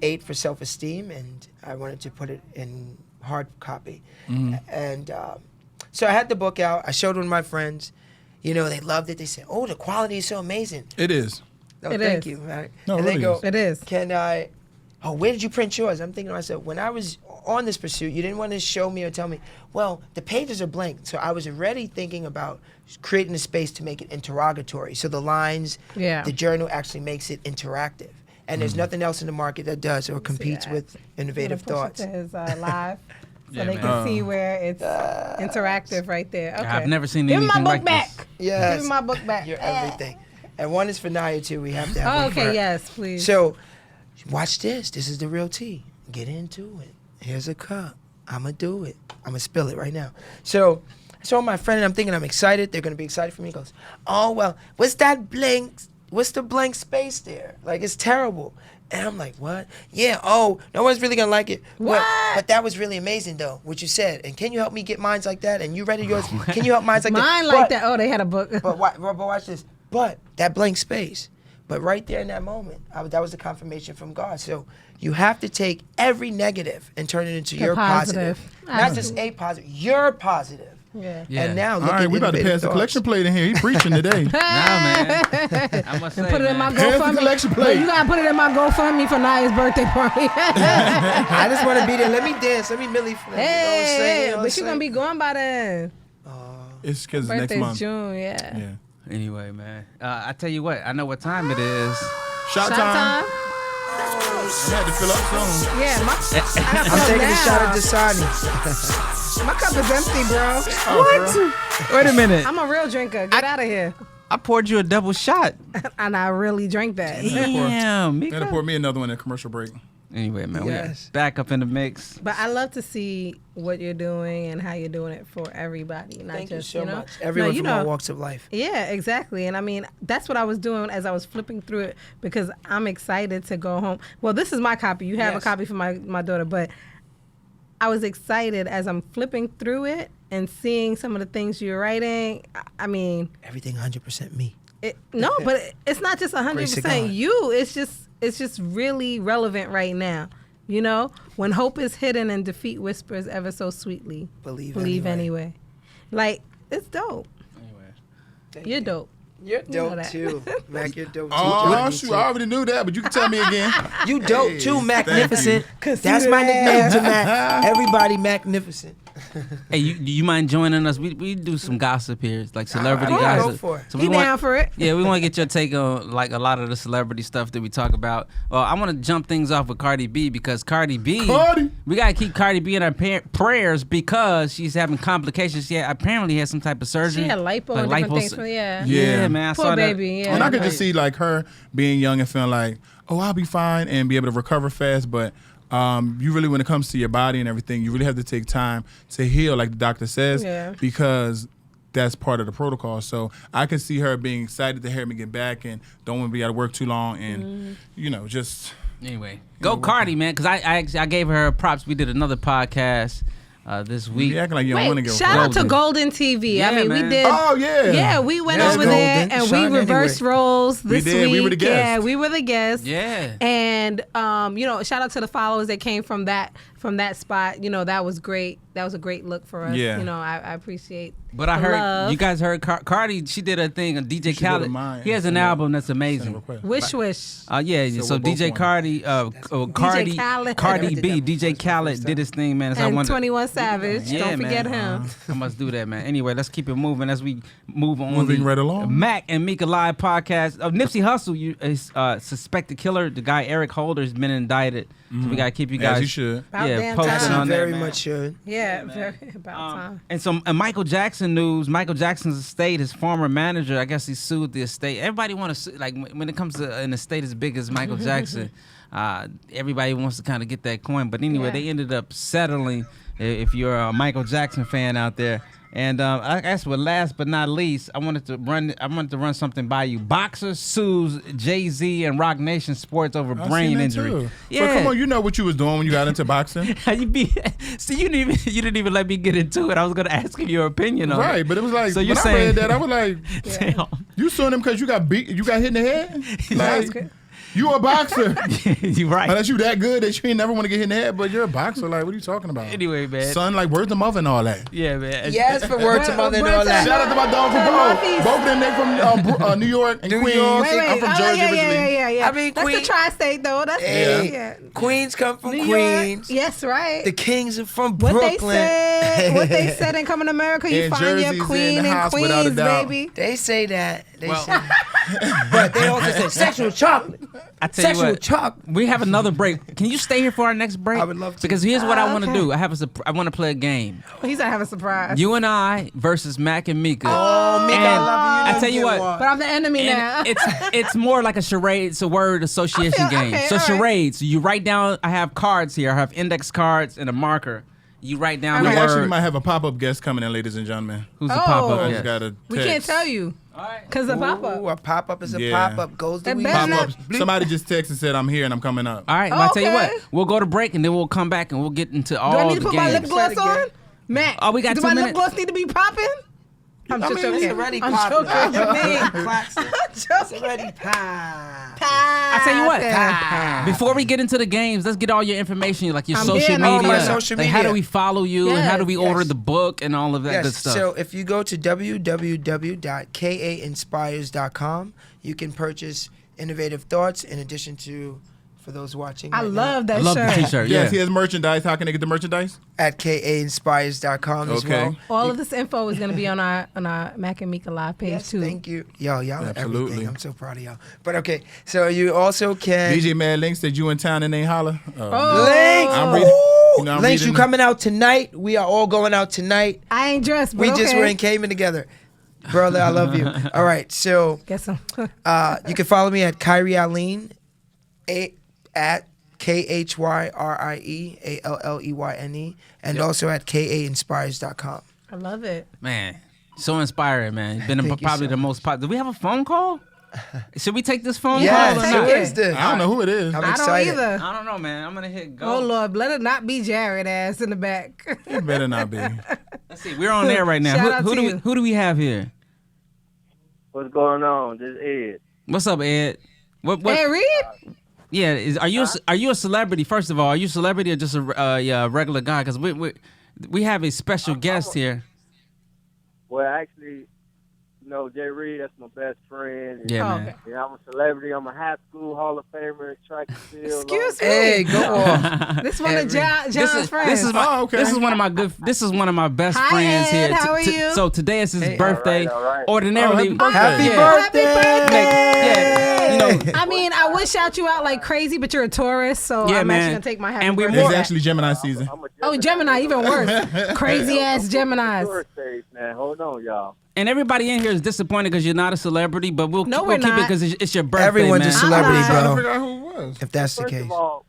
8 for self-esteem, and I wanted to put it in hard copy. And so I had the book out. I showed one of my friends. You know, they loved it. They said, "Oh, the quality is so amazing." It is. Oh, It thank is. you. Right? No, and it they really go, is. It is. "Can I? Oh, where did you print yours?" I'm thinking to myself, when I was on this pursuit, you didn't want to show me or tell me, well, the pages are blank. So I was already thinking about creating a space to make it interrogatory. So the lines, the journal actually makes it interactive. And there's nothing else in the market that does or competes with Innovative Thoughts. To his live. So Yeah, they man. can see where it's interactive right there. Okay. I've never seen Give me anything my book like this. back. Yes. Give me my book back. You're everything. And one is for Naya, too. We have to have Oh, one for okay, her. yes, please. So, watch this. This is the real tea. Get into it. Here's a cup. I'm going to do it. I'm going to spill it right now. So, I saw my friend, and I'm thinking I'm excited. They're going to be excited for me. He goes, "Oh, well, what's the blank space there? Like, it's terrible." And I'm like, "What?" "Yeah, oh, no one's really going to like it." What? But that was really amazing, though, what you said. And can you help me get mines like that? And you read yours. Can you help mines like that? Mine like that. Oh, they had a book. But watch this. But that blank space. But right there in that moment, that was the confirmation from God. So you have to take every negative and turn it into your positive. Not just a positive, your positive. Yeah. And now look All right, at we about to pass the collection plate in here. He preaching today. Nah, man. I must say, Put it in my man. Pass the GoFundMe. collection No, plate. you gotta put it in my GoFundMe for Naya's birthday party. I just want to be there. Let me dance. Let me Millie flip. Hey, but you're gonna be going by then. It's because it's next Birthday's month. June, yeah. Yeah. Anyway, man. I tell you what. I know what time it is. Shot Shot time. time? I had to fill up soon. Yeah, I'm taking a shot of Dasani. My cup is empty, bro. Oh, Wait a minute. I'm a real drinker. Get out of here. I poured you a double shot. And I really drank that. Damn, Gotta Meeka. pour me another one at commercial break. Anyway, man, Yes. we're back up in the mix. But I love to see what you're doing and how you're doing it for everybody, not Thank you just so you know. much. Everyone No, you from all know, walks of life. Yeah, exactly. And I mean, that's what I was doing as I was flipping through it because I'm excited to go home. Well, this is my copy. You have a Yes. copy for my daughter, but I was excited as I'm flipping through it and seeing some of the things you're writing. I mean, Everything 100% me. No, but it's not just 100% you. It's just really relevant right now. You know, when hope is hidden and defeat whispers ever so sweetly. Believe anyway. Like, it's dope. Anyway, you're dope. You're dope too, Mac. You're dope too. Oh, shoot, I already knew that, but you can tell me again. You dope too, Magnificent. That's my nickname to Mac. Everybody Magnificent. Hey, you mind joining us? We do some gossip here, like celebrity gossip. Go for it. So He down for it. Yeah, we want to get your take on like a lot of the celebrity stuff that we talk about. Well, I want to jump things off with Cardi B because Cardi, we gotta keep Cardi B in our prayers because she's having complications. She apparently has some type of surgery. She had lipo and different things. Yeah, man. I Poor saw baby. that. Yeah. And I could just see like her being young and feeling like, oh, I'll be fine and be able to recover fast, but. You really, when it comes to your body and everything, you really have to take time to heal, like the doctor says, because that's part of the protocol. So I can see her being excited to hear me get back and don't want to be out of work too long and, just. Anyway, go Cardi, man, because I gave her props. We did another podcast this week. You acting like you don't want to go. Shout out to Golden TV. Yeah, I mean, man. we did. Oh, yeah. Yeah, we went over there and we reversed roles this week. We were the guests. Yeah, we were the guests. Yeah. And shout out to the followers that came from that spot. That was great. That was a great look for us. Yeah. I appreciate. But I heard love. you guys heard Cardi. She did a thing. DJ Khaled. He has an album that's amazing. Wish. So we're DJ both Cardi, DJ Khaled. Cardi B, DJ Khaled did his thing, man. And 21 Savage. Yeah, Don't forget him. I must do that, man. Anyway, let's keep it moving as we move on. Moving right along. Mac and Meek Live podcast. Nipsey Hussle is suspected killer. The guy Eric Holder has been indicted. So we gotta keep you guys. As you should. Posting on that, very man. much should. Yeah, very about time. And some Michael Jackson news. Michael Jackson's estate, his former manager, I guess he sued the estate. Everybody want to sue, like when it comes to an estate as big as Michael Jackson, everybody wants to kind of get that coin. But anyway, they ended up settling. If you're a Michael Jackson fan out there. And I guess, last but not least, I wanted to run something by you. Boxer sues Jay-Z and Rock Nation Sports over brain injury. Too. Yeah, but come on, you know what you was doing when you got into boxing. you didn't even let me get into it. I was gonna ask you your opinion on it. Right, but it was like so you're when saying, I read that, I was like, you suing him because you got beat, you got hit in the head. Like, you a boxer. You're right. Unless you that good that you ain't never want to get hit in the head, but you're a boxer. Like, what are you talking about? Anyway, man. Son, like, word to mother and all that. Yeah, man. Yes, for word to mother and all that. Shout out to my dog from both of them. They from New York and Queens. I'm from Jersey originally. Yeah. I mean, that's Queens. the tri-state though. That's Queens come from New Queens. York. Yes, right. The Kings are from what Brooklyn. What they said in Coming to America, you And find Jersey's your queen in the in house without a Queens, doubt. baby. They say that. But they also say sexual chocolate. I tell you Sexual what, chocolate. we have another break. Can you stay here for our next break? I would love to. Because here's what I want to okay. do. I want to play a game. He's gonna have a surprise. You and I versus Mac and Meeka. Oh, Meeka, I love you. I tell you what. But I'm the enemy now. And it's more like a charade. It's a word association game. okay, So all right. charades. You write down. I have cards here. I have index cards and a marker. You write down We the actually word. might have a pop-up guest coming in, ladies and gentlemen. Who's the Oh. pop-up? I guest? just got a We can't tell you. Because the pop-up. Ooh, a pop-up is a Yeah. pop-up. Goes the That week. better Pop-ups. Somebody just texted and said, I'm here and I'm coming up. All right. Well, I tell you Okay. what. We'll go to break and then we'll come back and we'll get into all Do I the need to put my lip games. gloss Try to on? Matt, Oh, we got do 2 my lip minutes. gloss need to be popping? I'm just It's joking. already I'm popping. joking. It's already popping. I tell you what. Ah. Before we get into the games, let's get all your information, like your I'm social getting all media. my social Like, how media. do we follow you and how do we Yes, order yes. the book and all of that good Yes, stuff? so if you go to www.kainspires.com, you can purchase Innovative Thoughts in addition to, for those watching I right love I that love shirt. the t-shirt. Yes, Yeah. he has merchandise. How can they get the merchandise? now, at kainspires.com as Okay. well. All of this info is going to be on our Mac and Meeka Live page Yes, too. thank you. Y'all are Absolutely. everything. I'm so proud of y'all. But okay, so you also can... DJ Mad Link said you in town and ain't holler. Links! I'm reading. Ooh! I'm Links, you reading. coming out tonight. We are all going out tonight. I ain't dressed, but We just okay. were in Cayman together. Brother, I love you. All right, so Get some. you can follow me at Kyrie Allen, at KHYRIEALLEYNE, and also at kainspires.com. I love it. Man, so inspiring, man. You've been Thank you probably so the most popular. Do we have a phone call? Should we take this phone Yes, call or take not? who it. is this? I don't know who it is. I'm I don't excited. either. I don't know, man. I'm gonna hit go. Oh Lord, let it not be Jared ass in the back. It better not be. Let's see. We're on there right now. Shout out to you. Who do we have here? What's going on? This is Ed. What's up, Ed? What? Hey, Reed? Yeah, are you a celebrity? First of all, are you a celebrity or just a regular guy? Because we have a special guest here. Well, actually, Jay Reed, that's my best friend. Yeah, man. Okay. Yeah, I'm a celebrity. I'm a high school Hall of Famer, track and field. Excuse me. Hey, go on. This one of John's friends. This is one of my This is one of my best Hi, friends Ed, here. how are you? So today is his birthday. all right. Ordinarily, Happy yeah. birthday! You know, I mean, I would shout you out like crazy, but you're a Taurus, so Yeah, I'm man. actually gonna take my happy And we're birthday. It's more- actually Gemini season. I'm a Oh, Gemini, even worse. Crazy ass Geminis. Stage, man. Hold on, y'all. and everybody in here is disappointed because you're not a celebrity, but we'll No, we'll we're keep it not. because it's your birthday, Everyone's man. a celebrity, I'm Trying to bro. figure out who it was. If that's the First case. of all,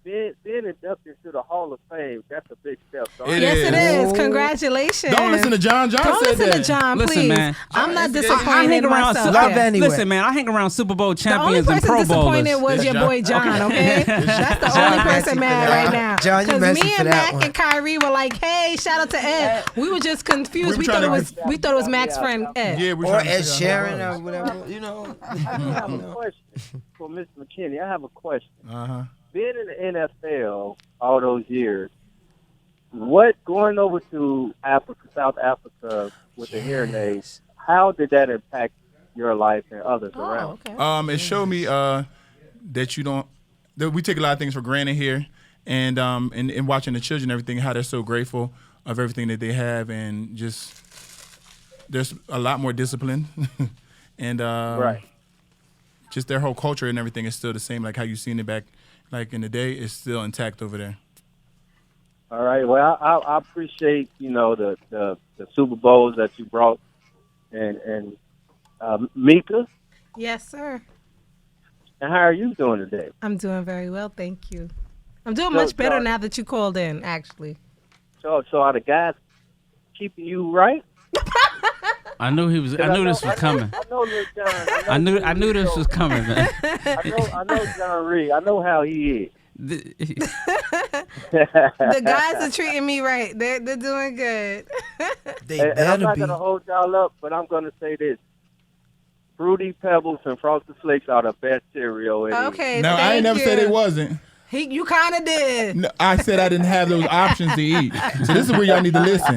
being inducted to the Hall of Fame, that's a big step. So It Yes, it is. is. Congratulations. Don't listen to John. John Don't said listen that. to John, Listen, please. man. I'm not I disappointed hang in around myself. Love Yeah. anyway. Listen, man, I hang around Super Bowl The only champions and person Pro disappointed Bowlers. was your boy John, okay? That's the only person mad right now. John, you Because messy me for and that Mac one. and Kyrie were like, hey, shout out to Ed. We were just confused. We We were thought it trying to- was Mac's friend Ed. Yeah, we're Or trying to Ed figure out who it Sheeran was. or whatever, you know. I have a question for Mr. McKinney. I have a question. Uh-huh. Being in the NFL all those years, what going over to Africa, South Africa with the hearing aids, how did that impact your life and others around? Okay. It showed me that you don't. That we take a lot of things for granted here, and in watching the children, and everything, how they're so grateful of everything that they have, and just there's a lot more discipline, and Right. just their whole culture and everything is still the same, like how you seen it back, like in the day, it's still intact over there. All right. Well, I appreciate the Super Bowls that you brought, and Meeka. Yes, sir. And how are you doing today? I'm doing very well, thank you. I'm doing much better now that you called in, actually. So are the guys keeping you right? I knew he was. I knew this was coming. I know Lil John. I knew this was coming, man. I know John Reed. I know how he is. The guys are treating me right. They're doing good. They And I'm better not be. going to hold y'all up, but I'm going to say this. Fruity Pebbles and Frosted Flakes are the best cereal. Okay, Now, I ain't never said it wasn't. You kind of did. No, I said I didn't have those options to eat. So this is where y'all need to listen.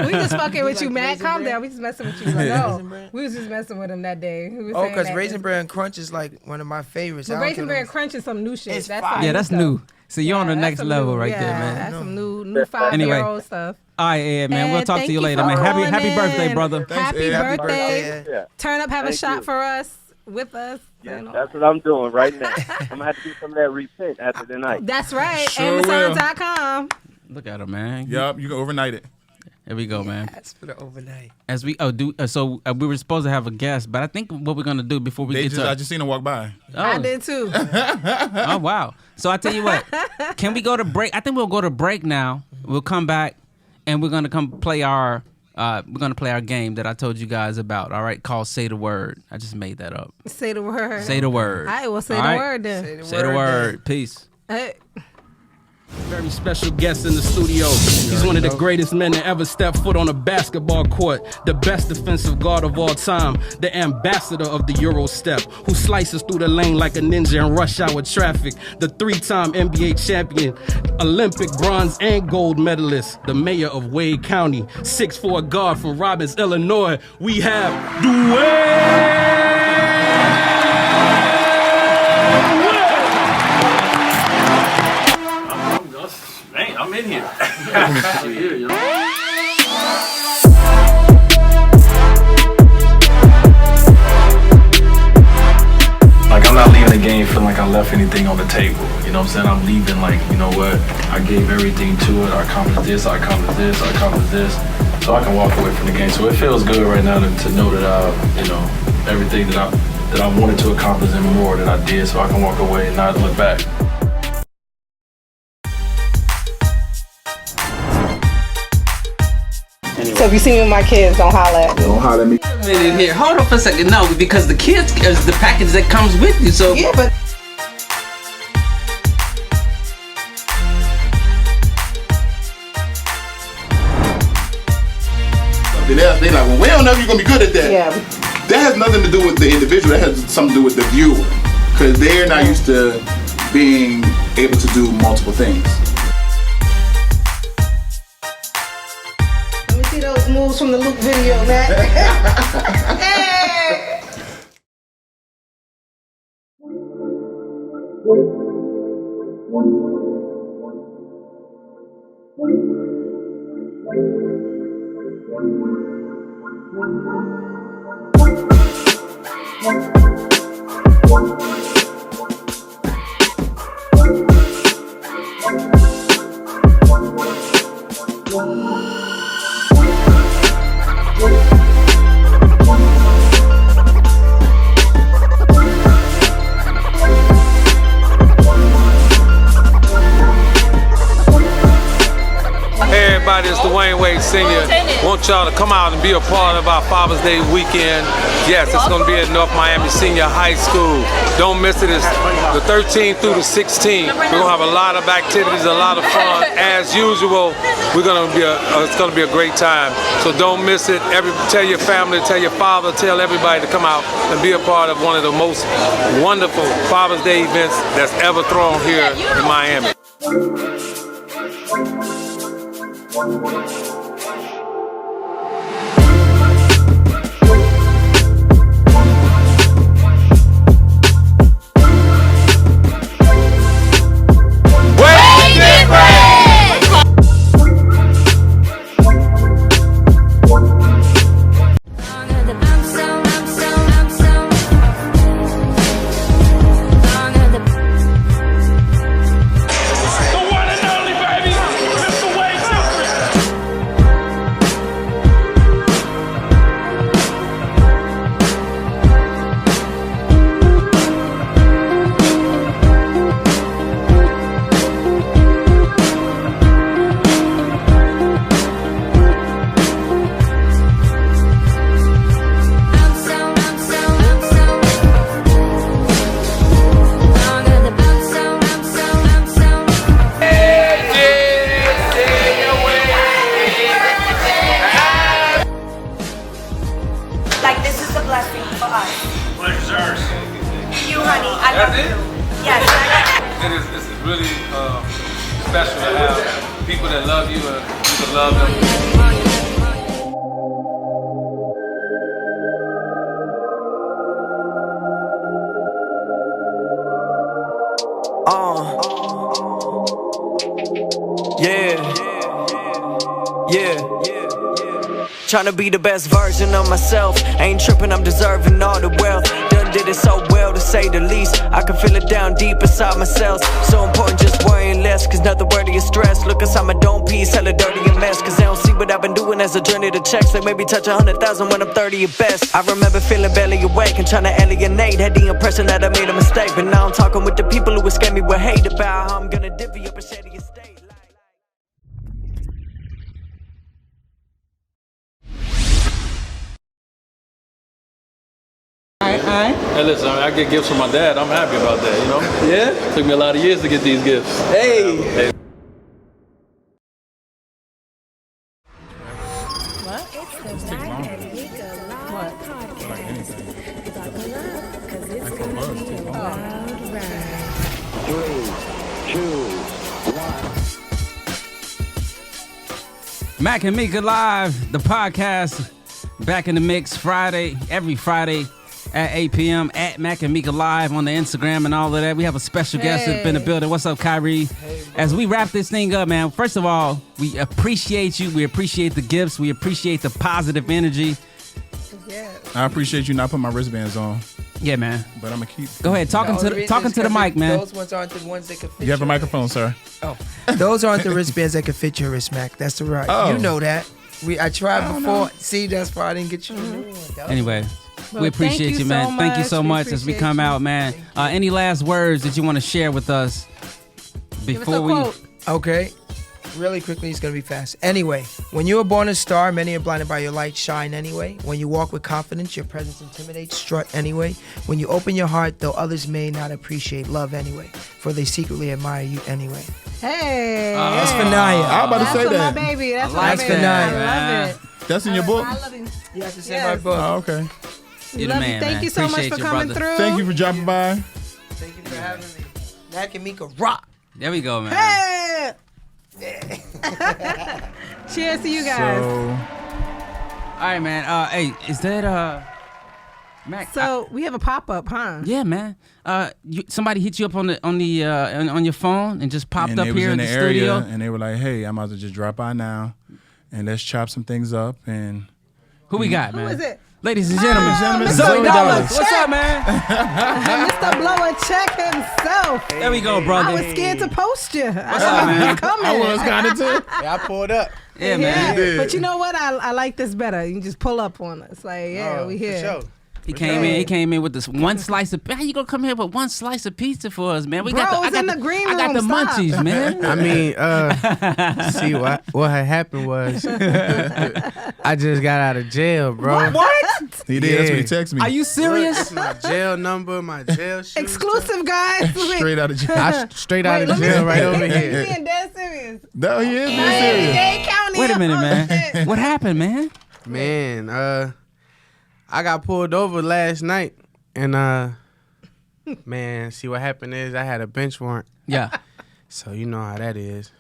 We just fucking with you, Matt. Calm down. We just messing with you. No, we was just messing with him that day. We was Oh, saying because that Raisin Bran Crunch is like one of my favorites. But I don't Raisin care Bran what- Crunch is some new shit. It's That's fire. some Yeah, that's stuff. new. So you're on the That's next some level new- right yeah, there, man. That's some new 5-year-old stuff. All right, Ed, man. We'll Ed, talk to thank you you later, for man. calling Happy birthday, in. brother. Happy Ed. birthday. Yeah. Turn up, have a Thank shot you. for us, with us. Yeah, you know. that's what I'm doing right now. I'm going to have to do some of that repent after the night. That's right. Sure will. Amazon.com. Look at him, man. Yup, you can overnight it. Here we go, man. That's for the overnight. As we we were supposed to have a guest, but I think what we're gonna do before we I get to just seen them walk by. I did too. Oh wow! So I tell you what, can we go to break? I think we'll go to break now. We'll come back and we're gonna play our game that I told you guys about. All right, called Say the Word. I just made that up. Say the word. Say the word. All right, well, say All the right? word then. Say the word. Peace. Hey. Very special guest in the studio. He's one of the greatest men to ever step foot on a basketball court. The best defensive guard of all time. The ambassador of the Euro step. Who slices through the lane like a ninja in rush hour traffic. The 3-time NBA champion. Olympic bronze and gold medalist. The mayor of Wade County. 6'4" guard from Robbins, Illinois. We have Dwayne. I'm in here. Like, I'm not leaving the game feeling like I left anything on the table. You know what I'm saying? I'm leaving like, you know what? I gave everything to it. I accomplished this, I accomplished this, I accomplished this. So I can walk away from the game. So it feels good right now to know that you know, everything that I wanted to accomplish and more that I did, so I can walk away and not look back. So if you see me with my kids, don't holler at me. Don't holler at me. Minute here. Hold on for a second. No, because the kids is the package that comes with you. So Yeah, but They like, well, we don't know if you're gonna be good at that. yeah. that has nothing to do with the individual. That has something to do with the viewer, because they're not used to being able to do multiple things. Let me see those moves from the Luke video, Mac. Hey! It's Dwayne Wade Sr. Want y'all to come out and be a part of our Father's Day weekend. Yes, it's going to be at North Miami Senior High School. Don't miss it. It's the 13th through the 16th. We're going to have a lot of activities, a lot of fun. As usual, it's going to be a great time. So don't miss it. Tell your family, tell your father, tell everybody to come out and be a part of one of the most wonderful Father's Day events that's ever thrown here in Miami. Special to have people that love you and you can love them. Tryna be the best version of myself. Ain't tripping, I'm deserving all the wealth. Done did it so well, to say the least. I can feel it down deep inside my cells. So important, just worrying less, cause nothing worthy of stress. Look inside my dome piece, hella dirty and mess. Cause they don't see what I've been doing as a journey to checks. Like maybe touch 100,000 when I'm 30 at best. I remember feeling barely awake and tryna alienate. Had the impression that I made a mistake. But now I'm talking with the people who would scare me with hate about how I'm gonna divvy up a shady estate. Hey, listen, I get gifts from my dad. I'm happy about that, you know? Yeah? Took me a lot of years to get these gifts. Hey! What? It's the Mac and Meek live podcast. Buckle up, because it's going to be a wild ride. 3, 2, 1. Mac and Meek Live, the podcast, back in the mix every Friday at 8 p.m. at Mac and Meek Live on the Instagram and all of that. We have a special guest that's been in the building. What's up, Kyrie? Hey, as we wrap this thing up, man, first of all, we appreciate you. We appreciate the gifts. We appreciate the positive energy. Yeah. I appreciate you not putting my wristbands on. Yeah, man. But I'm gonna keep. Go ahead, talking to the mic, man. Those ones aren't the ones that can fit. You have a microphone, sir. Oh, those aren't the wristbands that can fit your wrist, Mac. That's the right. Oh. You know that. I tried before. Know. See, that's why I didn't get you. Anyway. Well, we appreciate you, man. So thank you so much as we come out, man. Any last words that you want to share with us before we? Quote. Okay. Really quickly, it's going to be fast. Anyway, when you were born a star, many are blinded by your light. Shine anyway. When you walk with confidence, your presence intimidates. Strut anyway. When you open your heart, though others may not appreciate, love anyway. For they secretly admire you anyway. Hey. That's for Naya. I was about to say that. My baby. That's for Naya. I love it. That's in your book? I love it. You have to say my book. Oh, okay. You're the Love you. man, Thank man. you so Appreciate much for you, coming brother. through. Thank you for dropping by. Thank you for having me. Mac and Meek rock. There we go, man. Hey! Cheers to you guys. So, All right, man. Hey, is that Mac? So we have a pop-up, huh? Yeah, man. Somebody hit you up on your phone and just popped and up they was here in in the the area, studio. and they were like, "Hey, I'm about to just drop by now, and let's chop some things up." And Who we got, man? Who is it? Ladies and gentlemen, Mr. Zoey Zoey Dollaz. Dollaz. What's up, man? Mr. Blower Check himself. There we go, brother. I was scared to post you. What's up, man? Coming. I was kind of too. Yeah, I pulled up. Yeah, man. But you know what? I like this better. You can just pull up on us. Like, yeah, we here. For sure. He came in with this one slice of. How you gonna come here with one slice of pizza for us, man? Bro, it's in the green room. I got the Stop. munchies, man. I mean, see what had happened was I just got out of jail, bro. What? He did. That's what he texted me. Are you serious? It's my jail number, my jail shoes. Exclusive, guys. Straight out of jail. Straight out of jail right over He here. being dead serious. No, he is. Miami-Dade County. Wait a minute, Oh, man. shit. What happened, man? Man, I got pulled over last night, and man, see what happened is I had a bench warrant. Yeah. So you know how that is.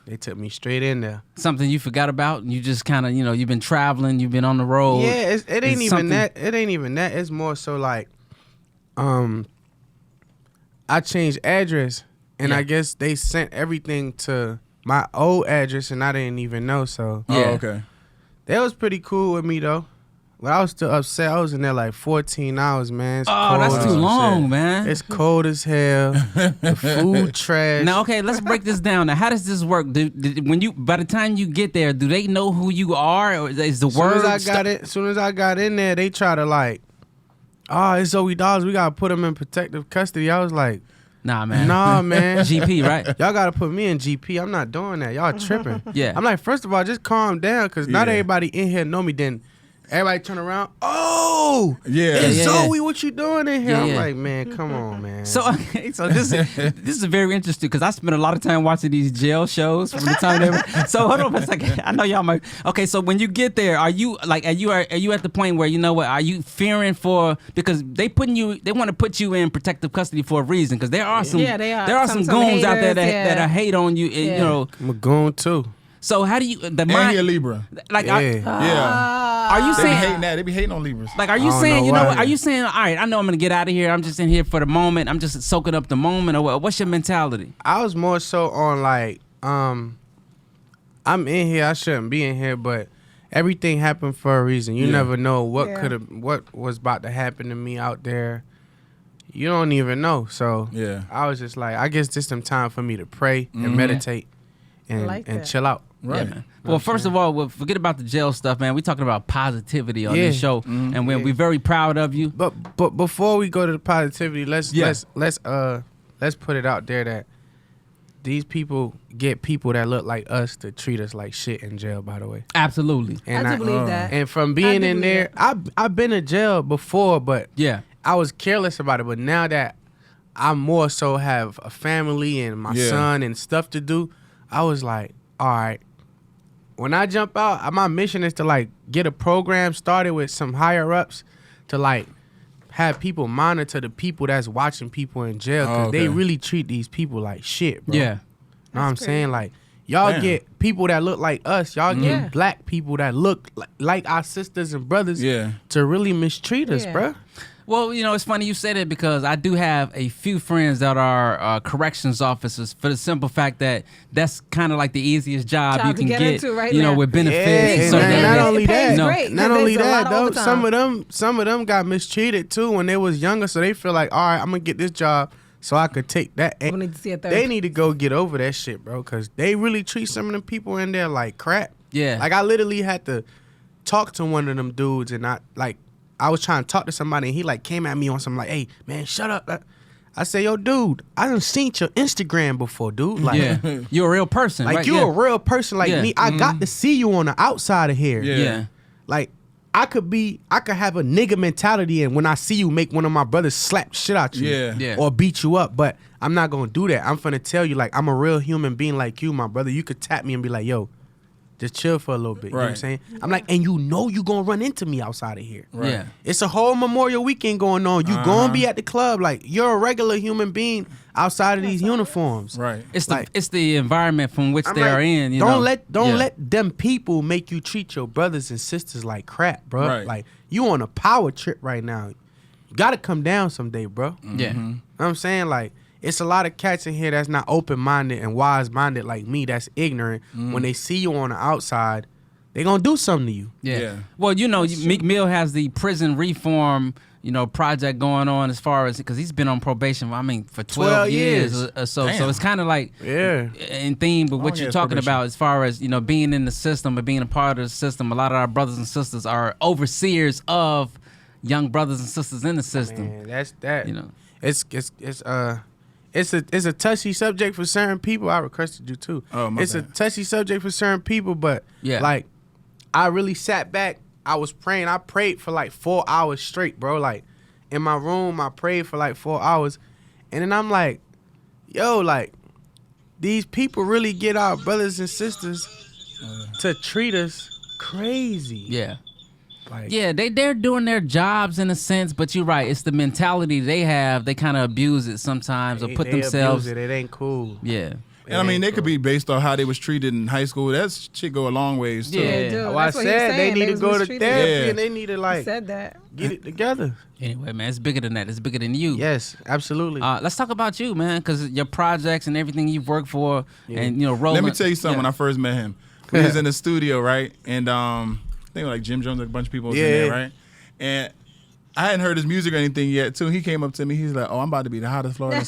They took me straight in there. Something you forgot about. You just kind of, you've been traveling. You've been on the road. Yeah, it ain't It's even something- that. It ain't even that. It's more so like, I changed address, and Yeah. I guess they sent everything to my old address, and I didn't even know. So Oh, Yeah. okay. they was pretty cool with me though. But I was still upset. I was in there like 14 hours, man. It's Oh, that's cold too as long, shit. man. It's cold as hell. The food trash. Now, okay, let's break this down. Now, how does this work? When you, by the time you get there, do they know who you are, or is the word? As soon as I got in there, they try to like, oh, it's Zoey Dollaz. We gotta put him in protective custody. I was like, Nah, man. nah, man. GP, right? Y'all gotta put me in GP. I'm not doing that. Y'all tripping. Yeah. I'm like, first of all, just calm down, cause not Yeah. everybody in here know me. Then everybody turn around. Oh, Yeah. it's Yeah. Zoey. What you doing in here? Yeah, I'm yeah. like, man, come on, man. So, okay, so this is very interesting because I spent a lot of time watching these jail shows from the time they were. So hold on a second. I know y'all might. Okay, so when you get there, are you at the point where you know what? Are you fearing for, because they want to put you in protective custody for a reason, because there are some Yeah, they are. there are some goons out there haters, that yeah. hate on you. And, Yeah. You know. I'm a goon too. So how do you And he a Libra. like? Yeah. Yeah. Are you They be saying? hating that. They be hating on Libras. Like, are you I don't saying, know you know why. what? Are you saying, all right, I know I'm going to get out of here. I'm just in here for the moment. I'm just soaking up the moment. Or what? What's your mentality? I was more so on like, I'm in here. I shouldn't be in here, but everything happened for a reason. You Yeah. never know what Yeah. what was about to happen to me out there. You don't even know. So Yeah. I was just like, I guess this some time for me to pray and meditate and like and that. chill out. Right. Yeah, man. Well, first of all, forget about the jail stuff, man. We're talking about positivity on Yeah. this show, and we're very proud of you. But before we go to the positivity, let's put it out there that these people get people that look like us to treat us like shit in jail. By the way, Absolutely. and I do believe that. And from I being do in believe there, I've been in jail before, but Yeah. I was careless about it. But now that I more so have a family and my Yeah. son and stuff to do, I was like, all right. When I jump out, my mission is to like get a program started with some higher ups to like have people monitor the people that's watching people in jail, because Oh, they okay. really treat these people like shit, bro. Yeah. Know what I'm saying? Like, y'all Damn. get people that look like us. Y'all Yeah. get black people that look like our sisters and brothers Yeah. to really mistreat us, Yeah. bro. Well, it's funny you said it, because I do have a few friends that are corrections officers, for the simple fact that that's kind of like the easiest job you Job to can get into right now. with benefits. Yeah, and so and that- not it only pays that, great, not 'cause only there's a lot that, of though, overtime. some of them got mistreated too when they was younger, so they feel like, all right, I'm gonna get this job so I could take that. We need to see a They therapist. need to go get over that shit, bro, because they really treat some of them people in there like crap. Yeah. Like, I literally had to talk to one of them dudes, and I was trying to talk to somebody, and he like came at me on some like, hey man, shut up. I say, yo, dude, I done seen your Instagram before, dude. Like, yeah, you're a real person. like right? you yeah. a real person like Yeah. me. I got to see you on the outside of here. Yeah. Yeah. Like, I could have a nigga mentality, and when I see you, make one of my brothers slap shit out you, Yeah. Yeah. or beat you up. But I'm not gonna do that. I'm finna tell you, like, I'm a real human being like you, my brother. You could tap me and be like, yo, Just chill for a little bit. You know what I'm saying? I'm like, and you gonna run into me outside of here. Right. Yeah. It's a whole Memorial Weekend going on. You gonna be at the club. Like, you're a regular human being outside of these uniforms. Right. It's the environment from which they are in. Don't let them people make you treat your brothers and sisters like crap, bro. Right. Like, you on a power trip right now. You gotta come down someday, bro. Yeah. You know what I'm saying? Like, it's a lot of cats in here that's not open-minded and wise-minded like me, that's ignorant. When they see you on the outside, they gonna do something to you. Yeah. Well, Meek Mill has the prison reform, project going on as far as, because he's been on probation, for 12 years or so. Damn. So it's kind of like in theme with what you're talking about as far as, being in the system or being a part of the system. A lot of our brothers and sisters are overseers of young brothers and sisters in the system. Man, that's that. It's a touchy subject for certain people. I requested you too. Oh, my It's bad. a touchy subject for certain people, but Yeah. like, I really sat back. I was praying. I prayed for like 4 hours straight, bro. Like, in my room, I prayed for like 4 hours, and then I'm like, yo, like, these people really get our brothers and sisters to treat us crazy. Yeah. Like, Yeah, they're doing their jobs in a sense, but you're right. It's the mentality they have. They kind of abuse it sometimes or put they themselves. abuse it. It ain't cool. Yeah. And I mean, they could be based on how they was treated in high school. That shit go a long ways too. Yeah. Dude, Oh, I that's what he was said they saying. need to was go to mistreated. therapy Yeah. and they need to He like said that. get it together. Anyway, man, it's bigger than that. It's bigger than you. Yes, absolutely. Let's talk about you, man, because your projects and everything you've worked for, and rolling. Let me tell you something. When I first met him, we was in the studio, right? And I think like Jim Jones, like a bunch of people was in there, right? And I hadn't heard his music or anything yet, too. He came up to me. He's like, "Oh, I'm about to be the hottest Florida,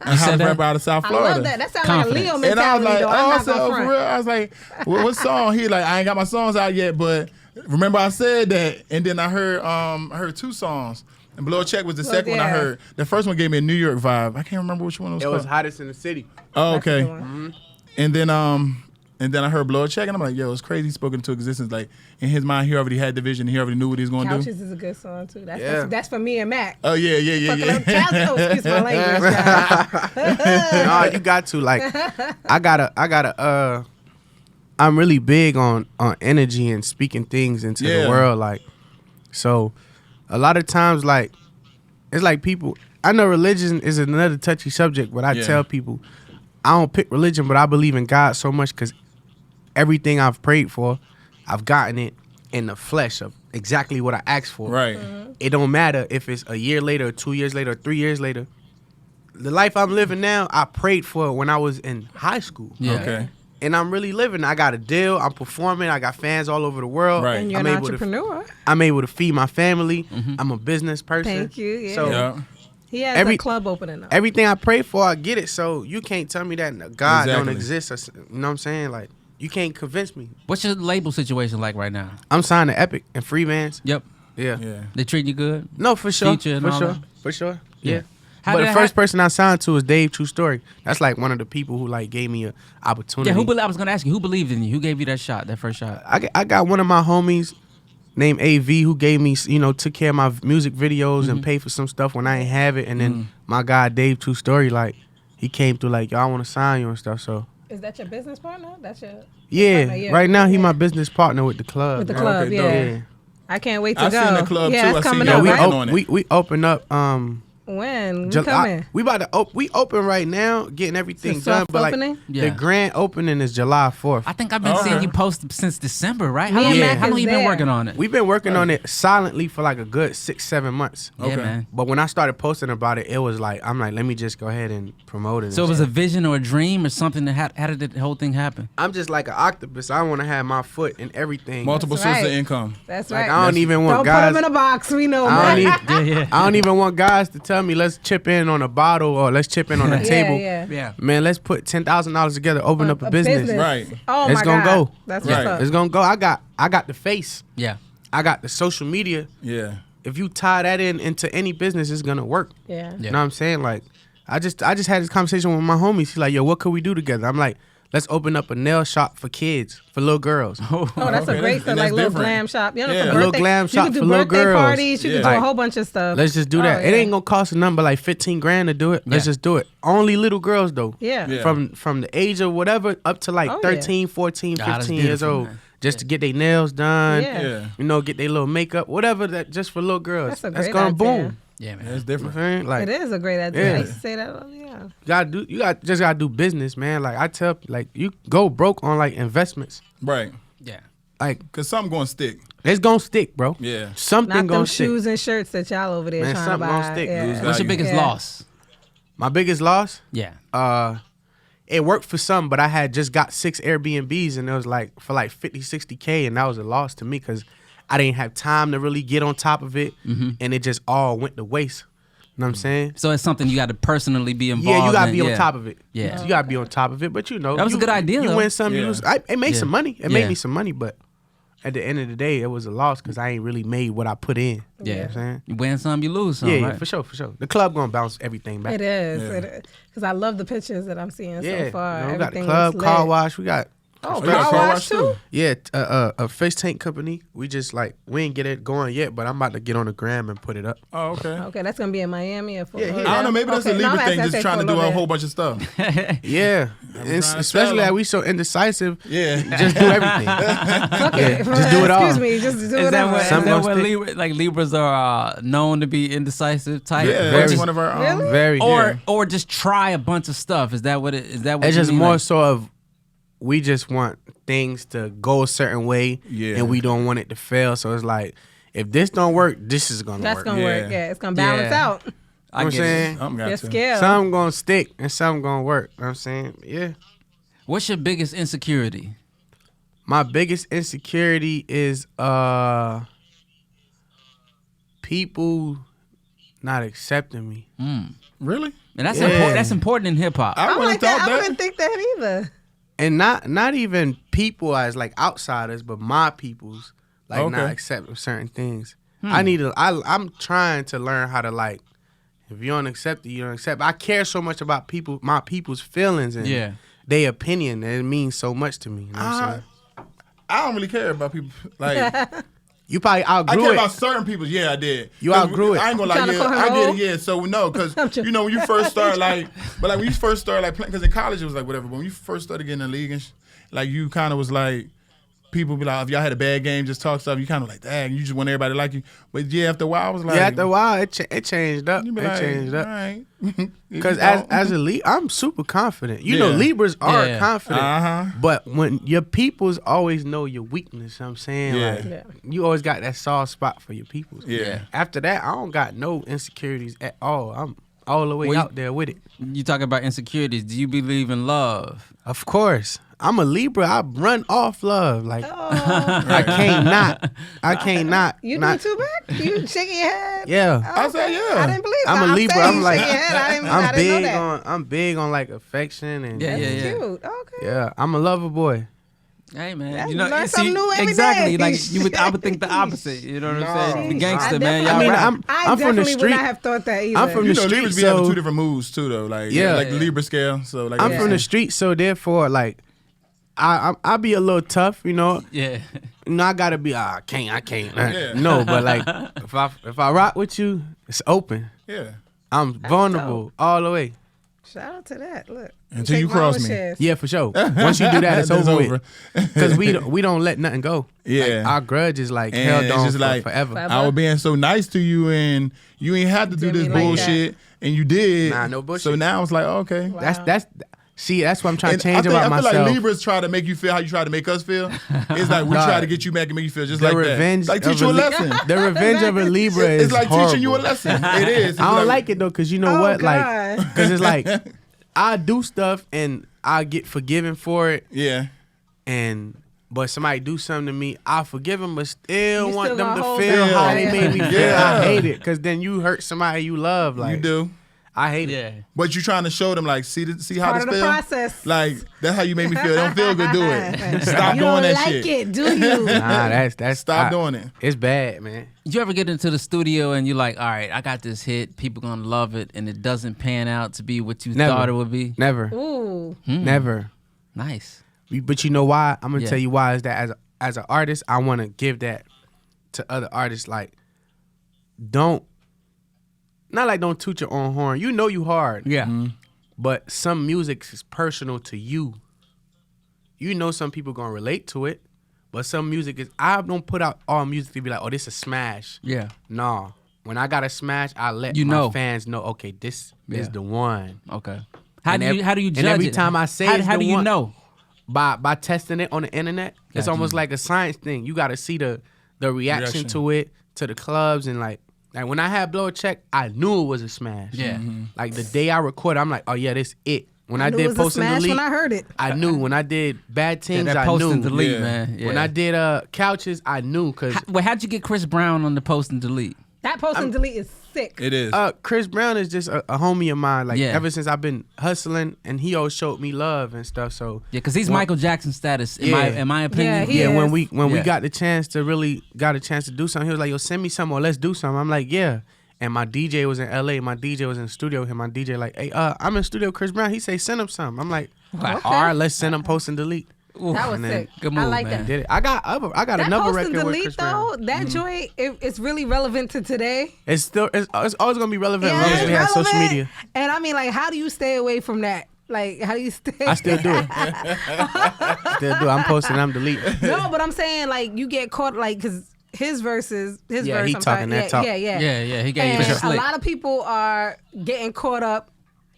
hottest rapper out of South Florida." I love that. That sounds like a Leo mentality. And I was like, though. "Oh, I'm I not said, gonna oh, for front. real?" I was like, "What song?" He like, "I ain't got my songs out yet, but remember I said that." And then I heard 2 songs. And Blow a Check was the second one I heard. The first one gave me a New York vibe. I can't remember which one it was. It was hottest in the city. Oh, okay. And then I heard Blow a Check, and I'm like, yo, it's crazy. He spoke into existence. Like, in his mind, he already had the vision. He already knew what he was going to do. Couches is a good song, too. That's for me and Mac. Oh, yeah. Fucking up couches. Oh, excuse my language, guys. No, you got to. Like, I'm really big on energy and speaking things into the world. Like, so a lot of times, like, it's like people, I know religion is another touchy subject, but I tell people, I don't pick religion, but I believe in God so much because everything I've prayed for, I've gotten it in the flesh of exactly what I asked for. Right. It don't matter if it's a year later, or 2 years later, or 3 years later. The life I'm living now, I prayed for when I was in high school. Yeah. Okay. And I'm really living. I got a deal. I'm performing. I got fans all over the world. Right. And you're an entrepreneur. I'm able to feed my family. I'm a business person. Thank you. Yeah. So He has a club opening up. everything I pray for, I get it. So you can't tell me that God don't Exactly. exist. You know what I'm saying? Like, you can't convince me. What's your label situation like right now? I'm signed to Epic and Freevans. Yep. Yeah. They treating you good? No, for sure. Feature and all that? For sure. Yeah. Yeah. How But did the first person I signed to was Dave True Story. That's like one of the people who like gave me an opportunity. Yeah, I was gonna ask you, who believed in you? Who gave you that shot, that first shot? I got one of my homies named AV who gave me, took care of my music videos and paid for some stuff when I ain't have it. And then my guy Dave True Story, like, he came through like, yo, I want to sign you and stuff. So Is that your business partner? That's your yeah, partner, yeah. right now he my business partner with the club. With the man. club, Okay, yeah. dope. I can't wait to I go. seen the club, yeah, too. it's I seen coming y'all up, we, right? on it. we open up When? We coming? we about to we open right now, getting everything It's a done. soft But like opening? Yeah. the grand opening is July 4th. I think I've been seeing you post since December, right? Me and Mac How long is you been there. working on it? We've been working on it silently for like a good 6-7 months. Yeah, man. But when I started posting about it, it was like, I'm like, let me just go ahead and promote it. So it was a vision or a dream or something that how did the whole thing happen? I'm just like an octopus. I want to have my foot in everything. Multiple That's sources right. of income. That's Like, right. I don't even want Don't guys. put them in a box. We know, I man. don't, need, I don't even want guys to tell me let's chip in on a bottle or let's chip in on a table. Yeah. Man, let's put $10,000 together, open up a business. Right. Oh It's my gonna God. go. That's Right. what's up. It's gonna go. I got the face. Yeah. I got the social media. Yeah. If you tie that into any business, it's gonna work. Yeah. You know what I'm saying? Like, I just had this conversation with my homies. He's like, yo, what could we do together? I'm like, let's open up a nail shop for kids, for little girls. Oh, that's a great stuff, like little glam shop. You know, a little glam shop you can do for little birthday girls. parties. You can do a whole bunch of stuff. Let's just do that. It ain't gonna cost a number like $15,000 to do it. Let's just do it. Only little girls though. Yeah. From the age of whatever up to like 13, 14, 15 years old. Man. Just to get their nails done. You know, get their little makeup, whatever. That just for little girls. That's great gonna idea. boom. Yeah, man, it's different. Like, it is a great idea. I used to say that. Yeah. Just gotta do business, man. Like I tell, like you go broke on like investments. Right. Yeah. Like, cause something gonna stick. It's gonna stick, bro. Yeah. Something Not gonna them stick. shoes and shirts that y'all over there Man, trying to something buy. gonna stick. Yeah. What's your biggest loss? My biggest loss? Yeah. It worked for some, but I had just got 6 Airbnbs and it was like for like 50, 60K, and that was a loss to me because I didn't have time to really get on top of it, and it just all went to waste. You know what I'm saying? So it's something you got to personally be involved in. Yeah, you got to be on top of it. Yeah. You got to be on top of it, but you know. That was a good idea, You though. win some, you lose. It made some money. It made Yeah. me some money, but at the end of the day, it was a loss because I ain't really made what I put in. Yeah. You know what I'm saying? You win some, you lose some. Yeah, right? for sure, for sure. The club gonna bounce everything back. It is. Because I love the pictures that I'm seeing so far. You know, we got the Everything club, looks car lit. wash. We got car wash too? Yeah, a fish tank company. We just like we ain't get it going yet, but I'm about to get on the gram and put it up. Oh, okay. Okay, that's gonna be in Miami or Fort Yeah, Lauderdale? I don't know. Maybe that's a Okay, no, Libra I'm thing, asking just trying to do a whole bunch of stuff. Yeah, especially that we so indecisive. Yeah, just do everything. Okay, just do it all. Excuse me, just do Is whatever. that what Libras are known to be indecisive type? Yeah, Very. that's one of our Really? Very. Or just try a bunch of stuff. Is that what it is? That what It's you just mean? more Like, so of we just want things to go a certain way, and we don't want it to fail. So it's like if this don't work, this is gonna That's work. gonna work. Yeah, it's gonna balance Yeah. out. You know what I'm saying? Your skill. Some gonna stick and some gonna work. You know what I'm saying? Yeah. What's your biggest insecurity? My biggest insecurity is people not accepting me. Really? And that's Yeah. important. That's important in hip hop. I wouldn't have thought I that. wouldn't think that either. And not even people as like outsiders, but my peoples like not Okay. accepting certain things. I'm trying to learn how to like, if you don't accept it, you don't accept. I care so much about my people's feelings and their opinion, and it means so much to me. You know what I'm saying? I don't really care about people. Like You probably I outgrew care it. about certain people. Yeah, I did. You 'Cause outgrew it. I ain't gonna lie. Trying to Yeah, call her I get old? it. Yeah. So no, because you know when you first start like, but like when you first started like playing, because in college it was like whatever. But when you first started getting in the league and like you kind of was like. People be like, if y'all had a bad game, just talk stuff. You kind of like, dang, you just want everybody to like you. But yeah, after a while, I was like, Yeah, after a while, it changed up. you It be like, changed up. all right. Because as a Libra, I'm super confident. You know, Libras are Yeah. confident. But when your peoples always know your weakness, you know what I'm saying? Yeah. Like, you always got that soft spot for your peoples. Yeah. After that, I don't got no insecurities at all. I'm all the way out there with it. You talk about insecurities. Do you believe in love? Of course. I'm a Libra. I run off love. Like I can't not. I can't not. You not, do too, back? You shaking your head? Yeah. I said yeah. I didn't believe I'm that. a Libra. saying I'm you like shaking your head. I didn't big know that. I'm big on like affection and Yeah, yeah, yeah. Cute. Okay. Yeah, I'm a lover boy. Hey man, Yeah, you you know, learn something new every exactly. day. Like I would think the opposite. You know what I'm saying? The Sheesh. gangster I man. definitely- Y'all I mean, rap. I'm from the definitely would street. not have thought that either. I'm from You the know, street, Libras be having so two different moods too, though. Like Yeah. like the Libra scale. So like I'm yeah. from the street, so therefore, like, I be a little tough, you know. Yeah. You know, I gotta be. I can't. Yeah. No, but like, if I rock with you, it's open. Yeah. I'm vulnerable all the way. Shout out to that. Look. Until Take you my cross own me. shares. Yeah, for sure. Once you do that, it's It's over over. with. Because we don't let nothing go. Yeah. Like, our grudge is like And held it's on just for like, forever. I was being so nice to you, and you ain't had to do Did this me like bullshit, and you did. Nah, no bullshit. So now it's like, okay. Wow. That's what I'm trying And to change about I myself. feel like Libras try to make you feel how you try to make us feel. It's like we Nah. try to get you back and make you feel just The like revenge that. Like teach of you a a Li- lesson. The revenge of a Libra is It's like horrible. teaching you a lesson. It is. It's I don't like it though, cause you know Oh, what, like, God. cause it's like I do stuff and I get forgiven for it, Yeah. but somebody do something to me, I forgive them, but still You want still them gonna to hold feel them. how Yeah. they made me feel. Yeah. I hate it, cause then you hurt somebody you love. Like You do. I hate it. Yeah. But you trying to show them like, see how Part this of the feel? process. Like that's how you make me feel. It don't feel good. Do it. Stop You doing don't that like shit. it, do you? Nah, that's Stop doing it. It's bad, man. You ever get into the studio and you're like, all right, I got this hit, people gonna love it, and it doesn't pan out to be what you Never. thought it would be? Never, Ooh. never. Nice. But you know why? I'm gonna Yeah. tell you why. Is that as an artist, I want to give that to other artists. Like, don't toot your own horn. You know you hard. Yeah. But some music is personal to you. You know some people gonna relate to it, but some music is. I don't put out all music to be like, oh, this is a smash. Yeah. Nah. When I got a smash, I let my fans know. Okay, this is the one. Okay. How do you judge and every it? time I say how do you know? By testing it on the internet. It's almost like a science thing. You got to see the reaction to it, to the clubs, and like when I had Blow a Check, I knew it was a smash. Yeah. Like the day I recorded, I'm like, oh yeah, this it. When I knew did it was Post a and smash Delete, when I heard it. I knew. When I did Bad Things, that I Post knew. and Delete, man. Yeah. When I did Couches, I knew. Cause how'd you get Chris Brown on the Post and Delete? That Post and Delete is sick. It is. Chris Brown is just a homie of mine. Like Yeah. ever since I've been hustling, and he always showed me love and stuff. So Yeah, because he's Michael Jackson status, in my opinion. he is. when we got the chance to do something, he was like, yo, send me something or let's do something. I'm like, yeah. And my DJ was in LA. My DJ was in the studio with him. My DJ like, hey, I'm in the studio with Chris Brown. He say, send him something. I'm like, all right, let's send him Post and Delete. That was And then- sick. Good move, I like man. that. Did it. I got That another Post record and with Delete Chris though, Brown. that joint, it's really relevant to today. It's always gonna be relevant as long as it's we have social relevant. media. And I mean, like, how do you stay away from that? Like, how do you stay? I still do it. I'm posting, I'm deleting. No, but I'm saying, like, you get caught, like, because his verse, Yeah, I'm he sorry. talking that talk. Yeah. Yeah, he gave And you a slick. lot of people are getting caught up,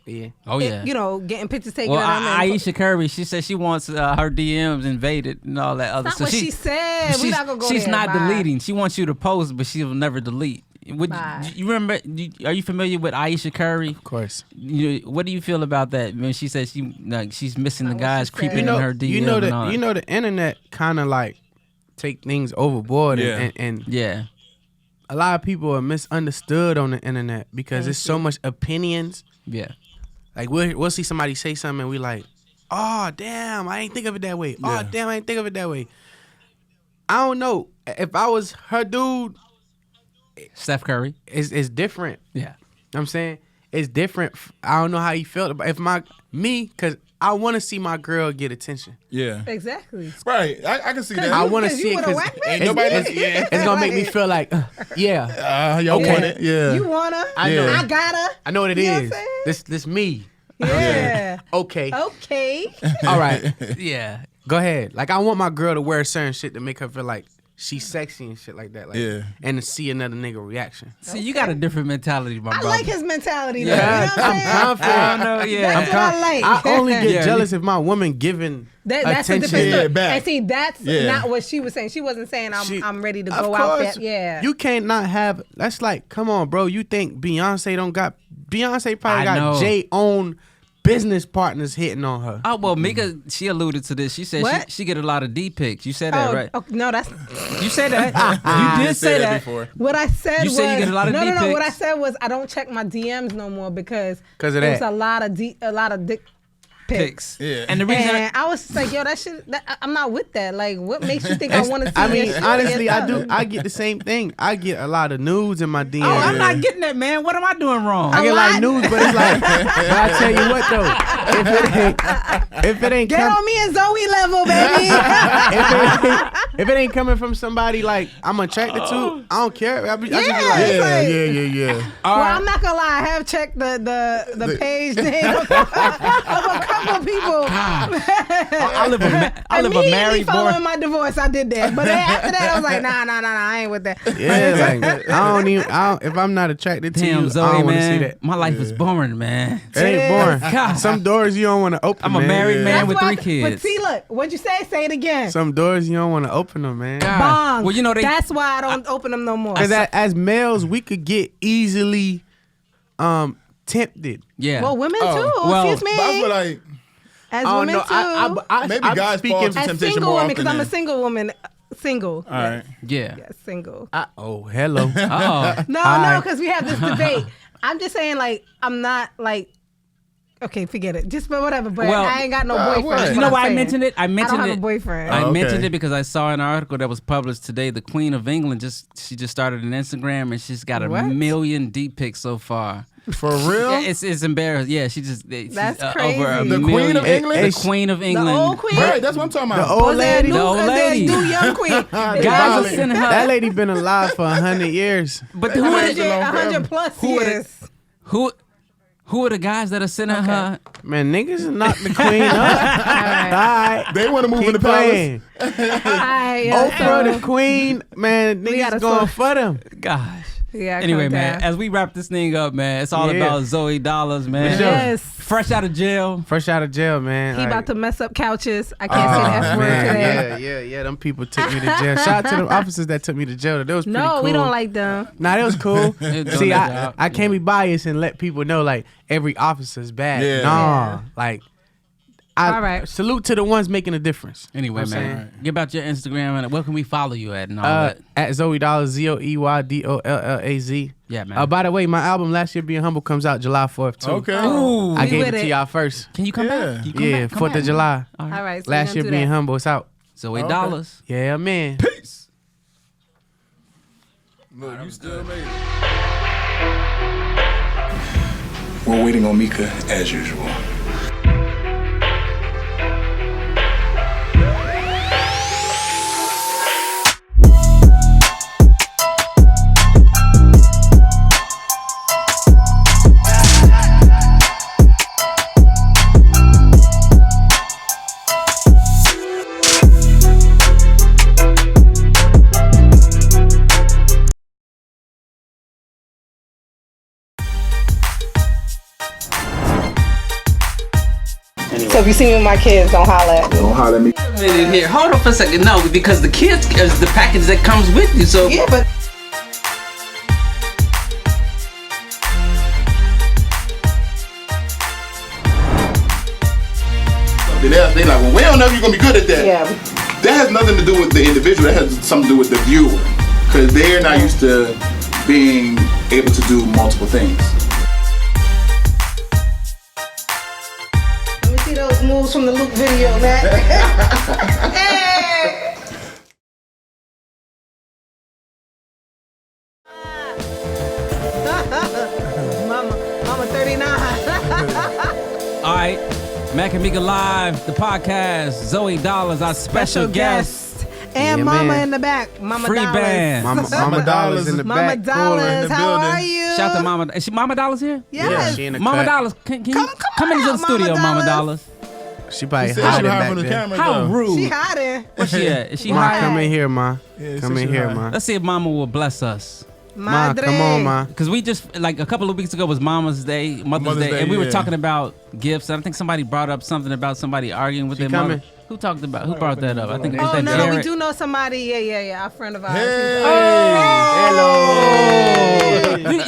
Yeah. Oh yeah. you know, getting pictures taken Well, of them. and- Aisha Curry, she said she wants her DMs invaded and all that other That's stuff. not what she said. We're not gonna go She's there. not Bye. deleting. She wants you to post, but she'll never delete. Bye. You remember? Are you familiar with Aisha Curry? Of course. What do you feel about that? When she said she's missing the guys she creeping said. in her DM. You know the internet kind of like take things overboard and yeah. a lot of people are misunderstood on the internet because there's so much opinions. Yeah. Like we'll see somebody say something and we like, oh damn, I ain't think of it that way. Oh damn, I ain't think of it that way. I don't know. If I was her dude, Steph Curry. it's different. Yeah. You know what I'm saying? It's different. I don't know how you felt about because I want to see my girl get attention. Yeah. Exactly. Right. I can see that. I want to 'Cause see you it with a because whack man? Ain't nobody it's gonna make me feel like, yeah, y'all Okay. want it. Yeah. You wanna? I know. I gotta. I know what it You know what is. I'm saying? This me. Yeah. Okay. Okay. All right. Yeah. Go ahead. Like I want my girl to wear certain shit to make her feel like she's sexy and shit like that. Like, Yeah. And to see another nigga reaction. See, you got a different mentality, my I brother. like his mentality though. Yeah. You know what I'm saying? I'm confident. I don't know, yeah. That's what I like. I only get Yeah, jealous if my woman giving That's a attention. different story. back. And see, that's Yeah. not what she was saying. She wasn't saying I'm ready to Of go out course, there. Yeah. You can't not have. That's like, come on, bro. You think Beyonce don't got? Beyonce probably I got know. Jay own business partners hitting on her. Oh well, Meeka, she alluded to this. She said What? she get a lot of D pics. You said that, right? Oh, no, that's You said that. You did say that. before. what I said. You was, said you get a lot of no. dick What I pics. said was I don't check my DMs no more because 'Cause of there's that. a lot of dick pics. Yeah. And the reason And I was just like, yo, that shit. I'm not with that. Like, what makes you think I want to see? I mean, your shit? honestly, Yes, I do. I get the same thing. I get a lot of nudes in my DMs. Oh, I'm not getting that, man. What am I doing wrong? I get lot? like nudes, but it's like. But I tell you what though, if it ain't Get on me and Zoe level, baby. if it ain't coming from somebody like I'm attracted to, I don't care. I just be like, Yeah. Well, I'm not gonna lie. I have checked the page name of a couple people. I live a Immediately married following boy. my divorce, I did that. But then after that, I was like, nah, I ain't with that. yeah, like if I'm not attracted to Damn, you, Zoe, I don't want to man. see that. My life is boring, man. It ain't boring. God. Some doors you don't want to open. I'm a man. married man with why- 3 kids. But see, look, what'd you say? Say it again. Some doors you don't want to open them, man. God. Bong. Well, you know That's why I don't open them no more. Because as males, we could get easily tempted. Yeah. Well, women too. well, Excuse me. But I feel like As Oh women no, too. maybe I'm guys speaking fall to As temptation single more women, often because I'm a than- single woman. Single. All right. Yeah. Yes, single. Oh, hello. Oh. No, because we have this debate. I'm just saying, like, I'm not like. Okay, forget it. Just but whatever. But Well, I ain't got no boyfriend. what? is You what know I'm why I saying. mentioned it? I mentioned don't have it. a boyfriend. I Oh, mentioned okay. it because I saw an article that was published today. The Queen of England just started an Instagram and she's got a What? million D pics so far. For real? Yeah, it's embarrassing. Yeah, she's That's over a crazy. The Queen of England? The Queen of England. The old queen? Right, that's what I'm talking about. The old lady. The old lady. New young queen. Guys are sending her. That lady been alive for 100 years. But who are 100 plus years. who are the guys that are sending her? Man, niggas knock the queen up. All right. They want to move in the playing. palace. Oprah, the queen, man, niggas going for them. Gosh. Yeah, anyway, calm man, down. as we wrap this thing up, man, it's all about Zoey Dollaz, man. Yes. Fresh out of jail. Fresh out of jail, man. He about to mess up couches. I can't say the F word today. Yeah. Them people took me to jail. Shout out to them officers that took me to jail. That was pretty cool. No, we don't like them. Nah, that was cool. See, I I can't be biased and let people know like every officer's bad. Yeah. Nah, like. All right. Salute to the ones making a difference. Anyway, man, give out your Instagram and where can we follow you at and all that? At Zoey Dollaz, ZoeyDollaz. Yeah, man. By the way, my album Last Year Being Humble comes out July 4th too. Okay. Ooh, I We gave with it to it. y'all first. can you come back? Can you come Yeah, back? Come 4th back. of July. All right. So Last Year Being Humble, it's out. Zoey Dollaz. Yeah, man. Peace. Look, you still made it. We're waiting on Meeka as usual. So if you see me with my kids, don't holler at me. Don't holler at me. Minute here. Hold on for a second. No, because the kids is the package that comes with you. So Yeah, but They like, well, we don't know if you're gonna be good at that. yeah. That has nothing to do with the individual. That has something to do with the viewer, because they are not used to being able to do multiple things. Let me see those moves from the Luke video, man. Hey! Mama 39. all right, Mac and Meek Live, the podcast. Zoey Dollaz, our special guest. And Yeah, Mama man. in the back. Mama Free Dollaz. band. Mama Dollaz in the Mama back. Dollaz, how building. are you? Shout out to Mama. Is she Mama Dollaz here? Yes. She in the Mama cut. Dollaz, can you come into the out, studio, Mama Mama Dollaz? She probably She said she hiding hide back from the there. camera. How though. rude. She hiding. Where's she at? Is she Ma, high? come in here, Ma. Yeah, Come in she here, hide. Ma. Let's see if Mama will bless us. Ma, Madre. come on, Ma. Because we just, like a couple of weeks ago was Mother's Day, Mother's Day, and we were yeah. talking about gifts. And I think somebody brought up something about somebody arguing with She their coming? mother. Who brought that up? I think it was Oh, that no, Jared. we do know somebody. Yeah. Our friend of ours.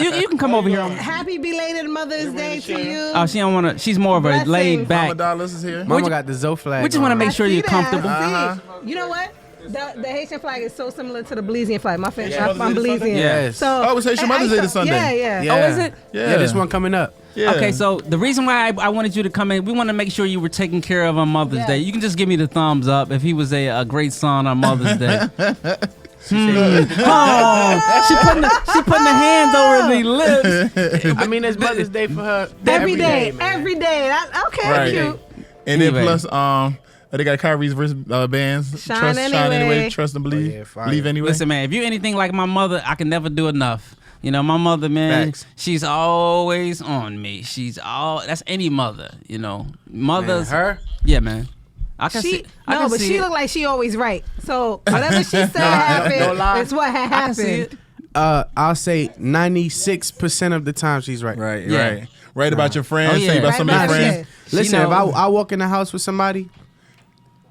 You can come over here. Happy belated Mother's Day to you. Oh, she don't want to. She's more of a Blessings. laid back. Mama Dollaz is here. Mama got the Zoe flag. We just want to on. make sure I you're see comfortable. that. See? You know what? The Haitian flag is so similar to the Belizean flag. My favorite. Yeah. I'm Mother's Day this Belizean. Sunday? Yes. So, Oh, it's Haitian Mother's Day this Sunday. Yeah. Yeah. Oh, is it? Yeah, this one coming up. Yeah. Okay, so the reason why I wanted you to come in, we want to make sure you were taken care of on Mother's Yeah. Day. You can just give me the thumbs up if he was a great son on Mother's Day. Oh, she putting the hands over the lips. I mean, it's Mother's Day for her Every day. man. Every day. Okay, Right. cute. And then Anyway. plus, they got Kyrie's verse bands. Shine anyway. Trust and believe. Oh, yeah, fire. Believe anyway. Listen, man, if you're anything like my mother, I can never do enough. You know, my mother, man, Facts. she's always on me. That's any mother, you know. Mothers. Man, her? Yeah, man. I can She see. I can but see she it. look like she always right. So whatever she said happened, lie. it's what I can see happened. it. I'll say 96% of the time she's right. Right, Yeah. right. Right about your friends. Oh, yeah. Say about Right some of your about friends. your- Listen, She if know. I walk in the house with somebody,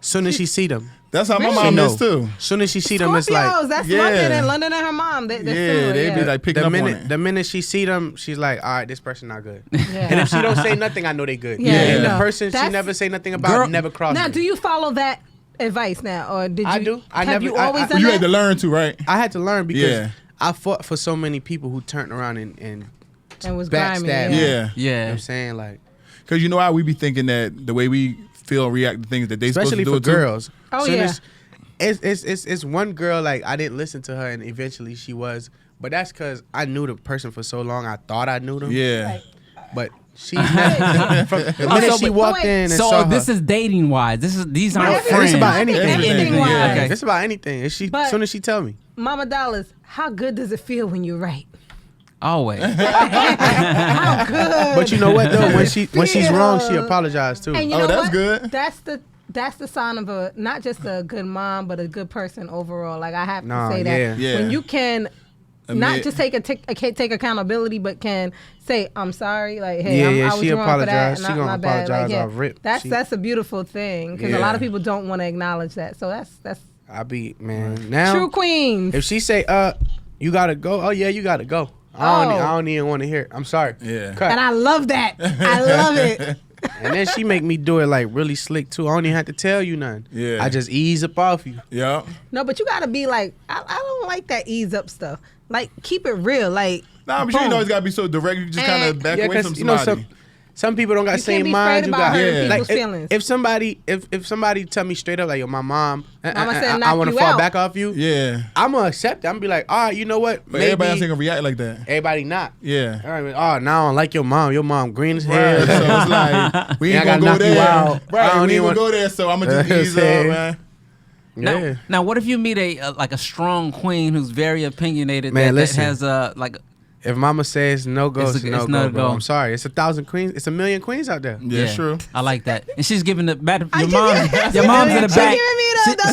soon as she see them, That's how my Really? mom She is too. soon as she see them, it's Scorpios, like that's Yeah. London and London and her mom. They're similar, They be like picking the up on minute it. the minute she see them, she's like, all right, this person not good. Yeah. And if she don't say nothing, I know they good. Yeah, And no. the person she That's- never say nothing about Girl- never cross Now, me. do you follow that advice now, or did you? I do. I have never- you I- always I- done You that? had to learn to, right? I had to learn because Yeah. I fought for so many people who turned around and and was backstab grimy. me. Yeah. Yeah. You know what Yeah. I'm saying? Like, Because you know how we be thinking that the way we feel, react to things that they especially supposed for to do it girls. Oh, Soon yeah. as- it's one girl, like, I didn't listen to her and eventually she was, But that's because I knew the person for so long. I thought I knew them. Yeah. But she's not. From the minute she walked in and saw this her, is dating wise. These aren't friends. It's about anything. Everything wise. Okay. It's about anything. As soon as she tell me. Mama Dollaz, how good does it feel when you're right? Always. How good. But you know what though? When she's wrong, she apologized too. And you know that's what? good. That's the sign of a not just a good mom, but a good person overall. Like I have to say that Yeah. when you can not just take accountability, but can say I'm sorry. Like hey, I was she wrong for that. apologized. She gonna apologize off rip. That's a beautiful thing because a lot of people don't want to acknowledge that. So that's. I be man now. True queens. If she say you gotta go. Oh yeah, you gotta go. I don't even want to hear it. I'm sorry. Yeah. Cut. And I love that. I love it. And then she make me do it like really slick too. I don't even have to tell you nothing. Yeah. I just ease up off you. Yeah. No, but you gotta be like, I don't like that ease up stuff. Like, keep it real. Like, Nah, but you know it's gotta be so direct. You just kind of back away from somebody. Some people don't got the same mind you got. Like, if somebody tell me straight up like, yo, my mom, I want to fall back off you. Yeah. I'm gonna accept it. I'm gonna be like, all right, you know what? But everybody else ain't gonna react like that. Everybody not. Yeah. All right, now I don't like your mom. Your mom green as hell. Right. So it's like we ain't gonna go there. Right. We ain't gonna go there. So I'm gonna just ease up, man. Yeah. Now, what if you meet a strong queen who's very opinionated? Man, that has like. If mama says no go, it's no go. go. I'm sorry. It's 1,000 queens. It's 1,000,000 queens out there. Yeah, true. I like that. And she's giving the your mom's in the back.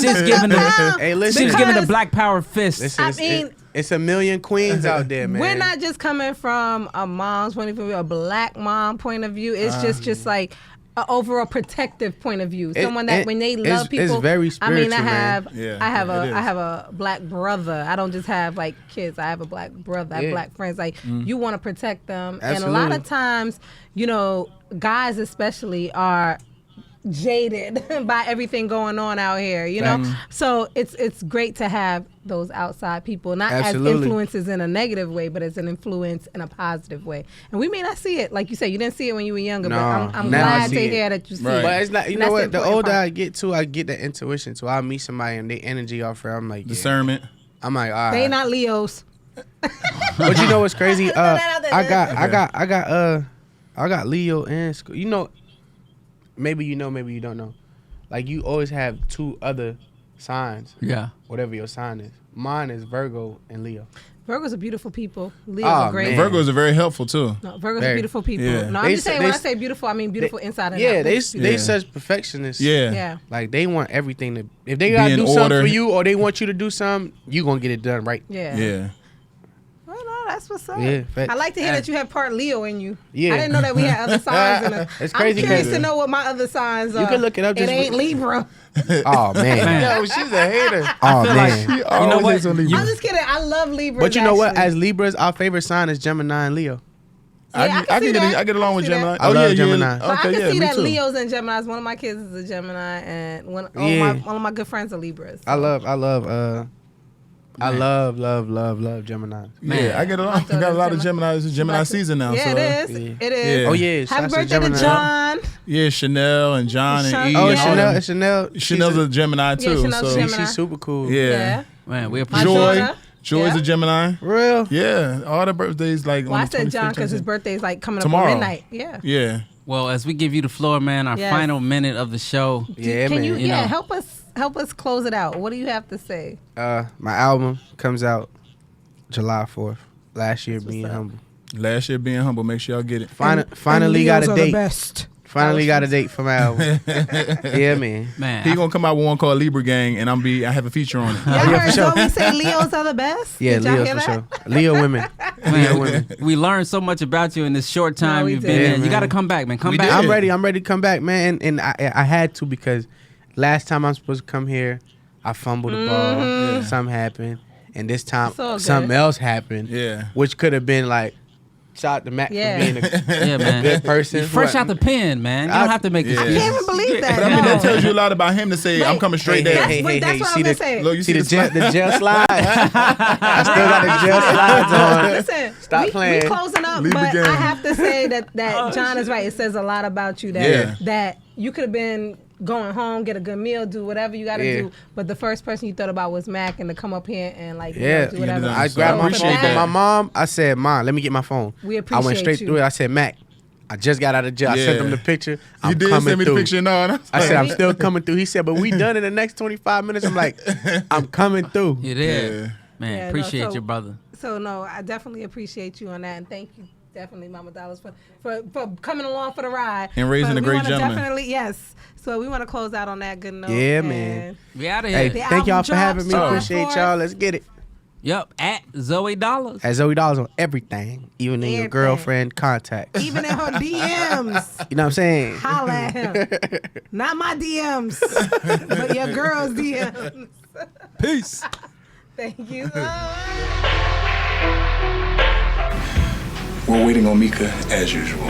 She's giving the. Hey, listen. She's giving the Black Power fist. Listen, I mean, it's 1,000,000 queens out there, man. we're not just coming from a mom's point of view, a black mom point of view. It's just like an overall protective point of view. Someone that when they love people, it's very spiritual, I mean, man. I have a black brother. I don't just have like kids. I have a black brother. I have black friends. Like you want to protect them, Absolutely. and a lot of times, you know, guys especially are jaded by everything going on out here, you know. So it's great to have those outside people, not Absolutely. as influences in a negative way, but as an influence in a positive way. And we may not see it, like you said, you didn't see it when you were younger, but I'm glad to hear that you see it. But it's not, you And know that's what? The important older part. I get to, I get that intuition. So I meet somebody and their energy off her. I'm like, discernment. I'm like, all right. They not Leos. But you know what's crazy? I got Leo in school. You know, maybe you know, maybe you don't know. Like you always have two other signs. Yeah. Whatever your sign is. Mine is Virgo and Leo. Virgos are beautiful people. Leos are great. Virgos are very helpful too. No, Virgos are beautiful people. Yeah. No, I'm just saying when I say beautiful, I mean beautiful inside and out. Yeah, they such perfectionists. Yeah. Like they want everything to. If they gotta do something for you, or they want you to do something, you gonna get it done right. Yeah. Yeah. Well, no, that's what's up. Yeah, I like to hear that you have part Leo in you. Yeah. I didn't know that we had other signs in us. It's crazy. I'm curious to know what my other signs are. You can look it up. It ain't Libra. Oh man. Yo, she's a hater. Oh man. She always I'm just kidding. I love Libras. But you know what? actually. As Libras, our favorite sign is Gemini and Leo. I get along with Gemini. I love Gemini. But I Okay, can yeah, see me that too. Leos and Geminis. One of my kids is a Gemini, and one of my good friends are Libras. I love Gemini. Yeah, I get along. I got a lot of Geminis. It's Gemini season now. Yeah, so, it is. It is. Yeah. Oh yeah. Happy Shouts to birthday to Gemini. John. Yeah, Chanel and John and E. Oh, and all them. Chanel. Chanel's a Gemini too. Chanel's so Gemini. She's super cool. yeah. Man, we My appreciate daughter. Joy's a Gemini. Real. Yeah, all the birthdays like. Well, on I the said John 25th, because his birthday is like coming Tomorrow. up at midnight. Yeah. Yeah. Well, as we give you the floor, man, our Yes. final minute of the show. Yeah, Can man. you? You Yeah. know. Help us close it out. What do you have to say? My album comes out July 4th. Last year, being humble. Last year being humble. Make sure y'all get it. Finally got a date. Best. Finally got a date for my album. Yeah, man. Man, He gonna come out with one called Libra Gang, and I have a feature on it. Y'all yeah, heard for sure. Zoe say Leos are the best? Yeah, Did y'all Leo hear for that? sure. Leo women. Leo women. we learned so much about you in this short time we you've did. been Yeah, in. You man. got to come back, man. Come We back. did. I'm ready to come back, man. And I had to because last time I'm supposed to come here, I fumbled the ball. Something happened. And this time, It's all good. something else happened. Yeah. Which could have been like, shout out to Mac Yeah. for being a Yeah, man. good person. Fresh out the pen, man. You don't have to make Yeah. I excuses. can't even believe that. But I mean, no. that tells you a lot about him to say, I'm coming straight Hey, there. hey, hey, That's hey, what I see was the, gonna say. Look, you see the slide? gel slides. I still got the gel slides on. Listen, Stop we playing. closing up, Leave but the I game. have to say that John is right. It says a lot about you that Yeah. that you could have been going home, get a good meal, do whatever you got to do. But the first person you thought about was Mac, and to come up here and like do whatever. I grabbed my phone from my mom. I said, "Mom, let me get my phone." We appreciate I went straight through it. I said, "Mac, I just got out of jail." I sent him the picture. You did send me the picture. No, I said, "I'm still coming through." He said, "But we done in the next 25 minutes." I'm like, "I'm coming through." You did, man. Appreciate you, brother. So no, I definitely appreciate you on that, and thank you. Definitely, Mama Dollaz, for coming along for the ride and raising a great gentleman. Definitely, yes. So we want to close out on that good note. Yeah, man. We out of here. Hey, thank y'all for having me. Appreciate y'all. Let's get it. Yep, at Zoey Dollaz. At Zoey Dollaz on everything, even in your girlfriend contacts. Even in her DMs. You know what I'm saying? Holla at him. Not my DMs, but your girl's DMs. Peace. Thank you. We're waiting on Meeka as usual.